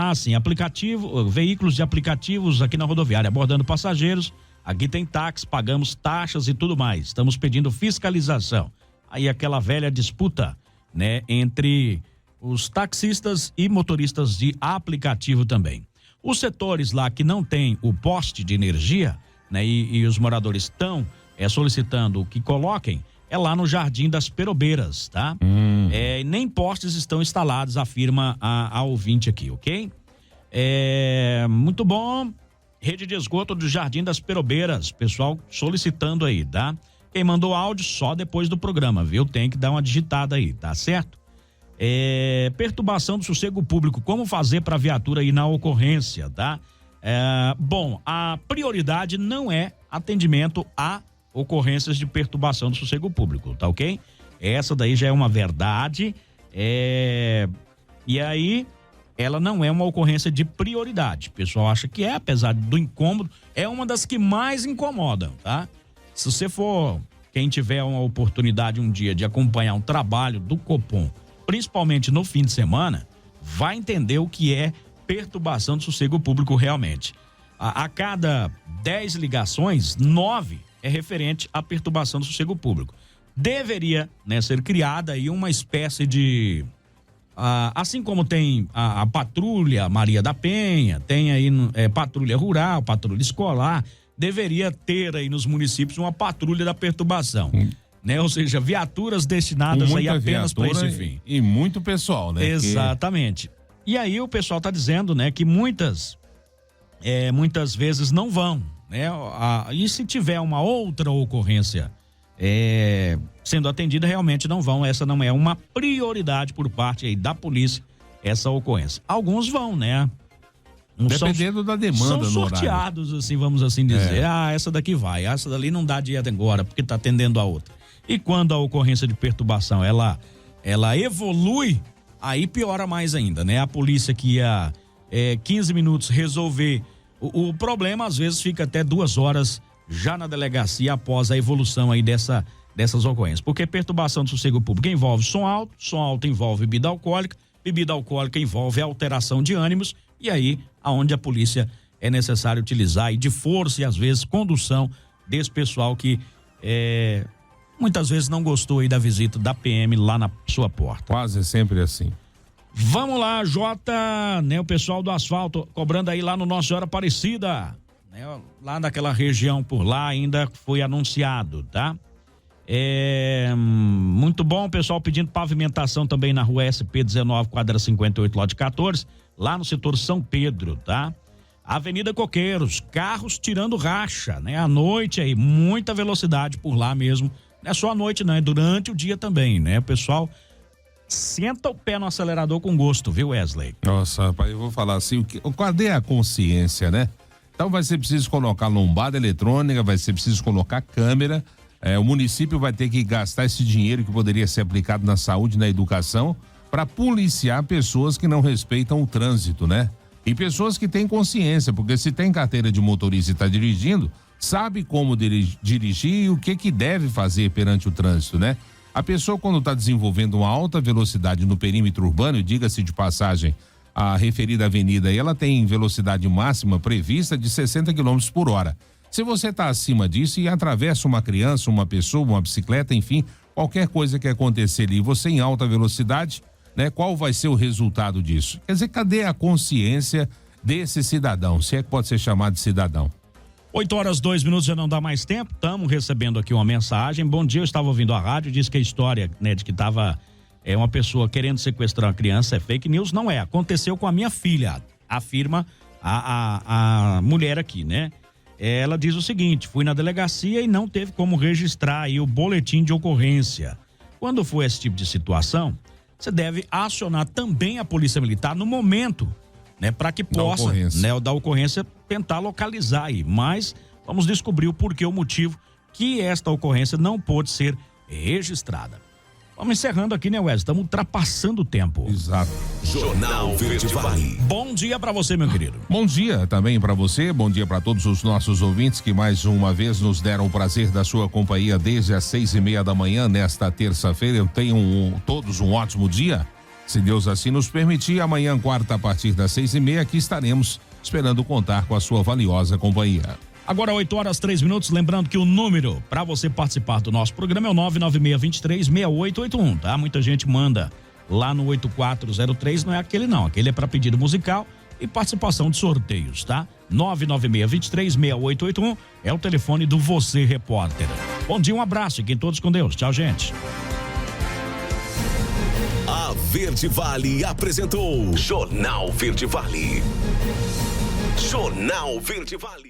veículos de aplicativos aqui na rodoviária, abordando passageiros. Aqui tem táxi, pagamos taxas e tudo mais. Estamos pedindo fiscalização. Aí aquela velha disputa, né, entre os taxistas e motoristas de aplicativo também. Os setores lá que não tem o poste de energia, né, e os moradores estão solicitando que coloquem, é lá no Jardim das Perobeiras, tá? Nem postes estão instalados, afirma a ouvinte aqui, ok? Muito bom. Rede de esgoto do Jardim das Perobeiras, pessoal solicitando aí, tá? Quem mandou áudio só depois do programa, viu? Tem que dar uma digitada aí, tá certo? Perturbação do sossego público, como fazer para a viatura ir na ocorrência, tá? Bom, a prioridade não é atendimento a ocorrências de perturbação do sossego público, tá ok? Essa daí já é uma verdade, e aí ela não é uma ocorrência de prioridade. O pessoal acha que apesar do incômodo, é uma das que mais incomodam, tá? Se você quem tiver uma oportunidade um dia de acompanhar um trabalho do Copom, principalmente no fim de semana, vai entender o que é perturbação do sossego público realmente. A cada 10 ligações, 9 é referente à perturbação do sossego público. Deveria, né, ser criada aí uma espécie de... assim como tem a patrulha Maria da Penha, tem aí patrulha rural, patrulha escolar, deveria ter aí nos municípios uma patrulha da perturbação. Né? Ou seja, viaturas destinadas aí apenas para esse fim. E muito pessoal, né? Exatamente. E aí o pessoal está dizendo, né, que muitas vezes não vão, né? E se tiver uma outra ocorrência sendo atendida, realmente não vão. Essa não é uma prioridade por parte aí da polícia, essa ocorrência. Alguns vão, né? Dependendo da demanda são no sorteados, assim, vamos assim dizer. Essa daqui vai, essa dali não dá dia agora, porque tá atendendo a outra. E quando a ocorrência de perturbação, ela evolui, aí piora mais ainda, né? A polícia que ia 15 minutos resolver o problema, às vezes fica até 2 horas já na delegacia após a evolução aí dessas ocorrências. Porque perturbação do sossego público envolve som alto envolve bebida alcoólica envolve alteração de ânimos, e aí aonde a polícia é necessário utilizar aí de força e às vezes condução desse pessoal que muitas vezes não gostou aí da visita da PM lá na sua porta. Quase sempre assim. Vamos lá, Jota, né? O pessoal do asfalto cobrando aí lá no Nossa Senhora Aparecida, né? Lá naquela região por lá ainda foi anunciado, tá? Muito bom, o pessoal pedindo pavimentação também na rua SP19, quadra 58, lote 14, lá no setor São Pedro, tá? Avenida Coqueiros, carros tirando racha, né? À noite aí, muita velocidade por lá mesmo. Não é só à noite, não, é durante o dia também, né? O pessoal senta o pé no acelerador com gosto, viu, Wesley? Nossa, rapaz, eu vou falar assim, cadê a consciência, né? Então vai ser preciso colocar lombada eletrônica, vai ser preciso colocar câmera, o município vai ter que gastar esse dinheiro que poderia ser aplicado na saúde e na educação para policiar pessoas que não respeitam o trânsito, né? E pessoas que têm consciência, porque se tem carteira de motorista e está dirigindo, sabe como dirigir e o que deve fazer perante o trânsito, né? A pessoa, quando está desenvolvendo uma alta velocidade no perímetro urbano, e diga-se de passagem, a referida avenida, ela tem velocidade máxima prevista de 60 km por hora. Se você está acima disso e atravessa uma criança, uma pessoa, uma bicicleta, enfim, qualquer coisa que acontecer ali, você em alta velocidade, né? Qual vai ser o resultado disso? Quer dizer, cadê a consciência desse cidadão, se é que pode ser chamado de cidadão? 8h02, já não dá mais tempo, estamos recebendo aqui uma mensagem. Bom dia, eu estava ouvindo a rádio, disse que a história, né, de que estava uma pessoa querendo sequestrar uma criança é fake news. Não é, aconteceu com a minha filha, afirma a mulher aqui, né? Ela diz o seguinte: fui na delegacia e não teve como registrar aí o boletim de ocorrência. Quando for esse tipo de situação, você deve acionar também a Polícia Militar no momento, né, para que possa, né, da ocorrência, tentar localizar aí. Mas vamos descobrir o porquê, o motivo que esta ocorrência não pôde ser registrada. Vamos encerrando aqui, né, Wesley? Estamos ultrapassando o tempo. Exato. Jornal Verde Vale. Bom dia para você, meu querido. Bom dia também para você, bom dia para todos os nossos ouvintes que mais uma vez nos deram o prazer da sua companhia desde as 6:30 da manhã nesta terça-feira. Tenham todos um ótimo dia. Se Deus assim nos permitir, amanhã, quarta, a partir das 6:30, aqui estaremos esperando contar com a sua valiosa companhia. Agora 8h03, lembrando que o número para você participar do nosso programa é o 996236881, tá? Muita gente manda lá no 8403, não é aquele não, aquele é para pedido musical e participação de sorteios, tá? 996236881 é o telefone do Você Repórter. Bom dia, um abraço, fiquem todos com Deus. Tchau, gente. A Verde Vale apresentou Jornal Verde Vale. Jornal Verde Vale.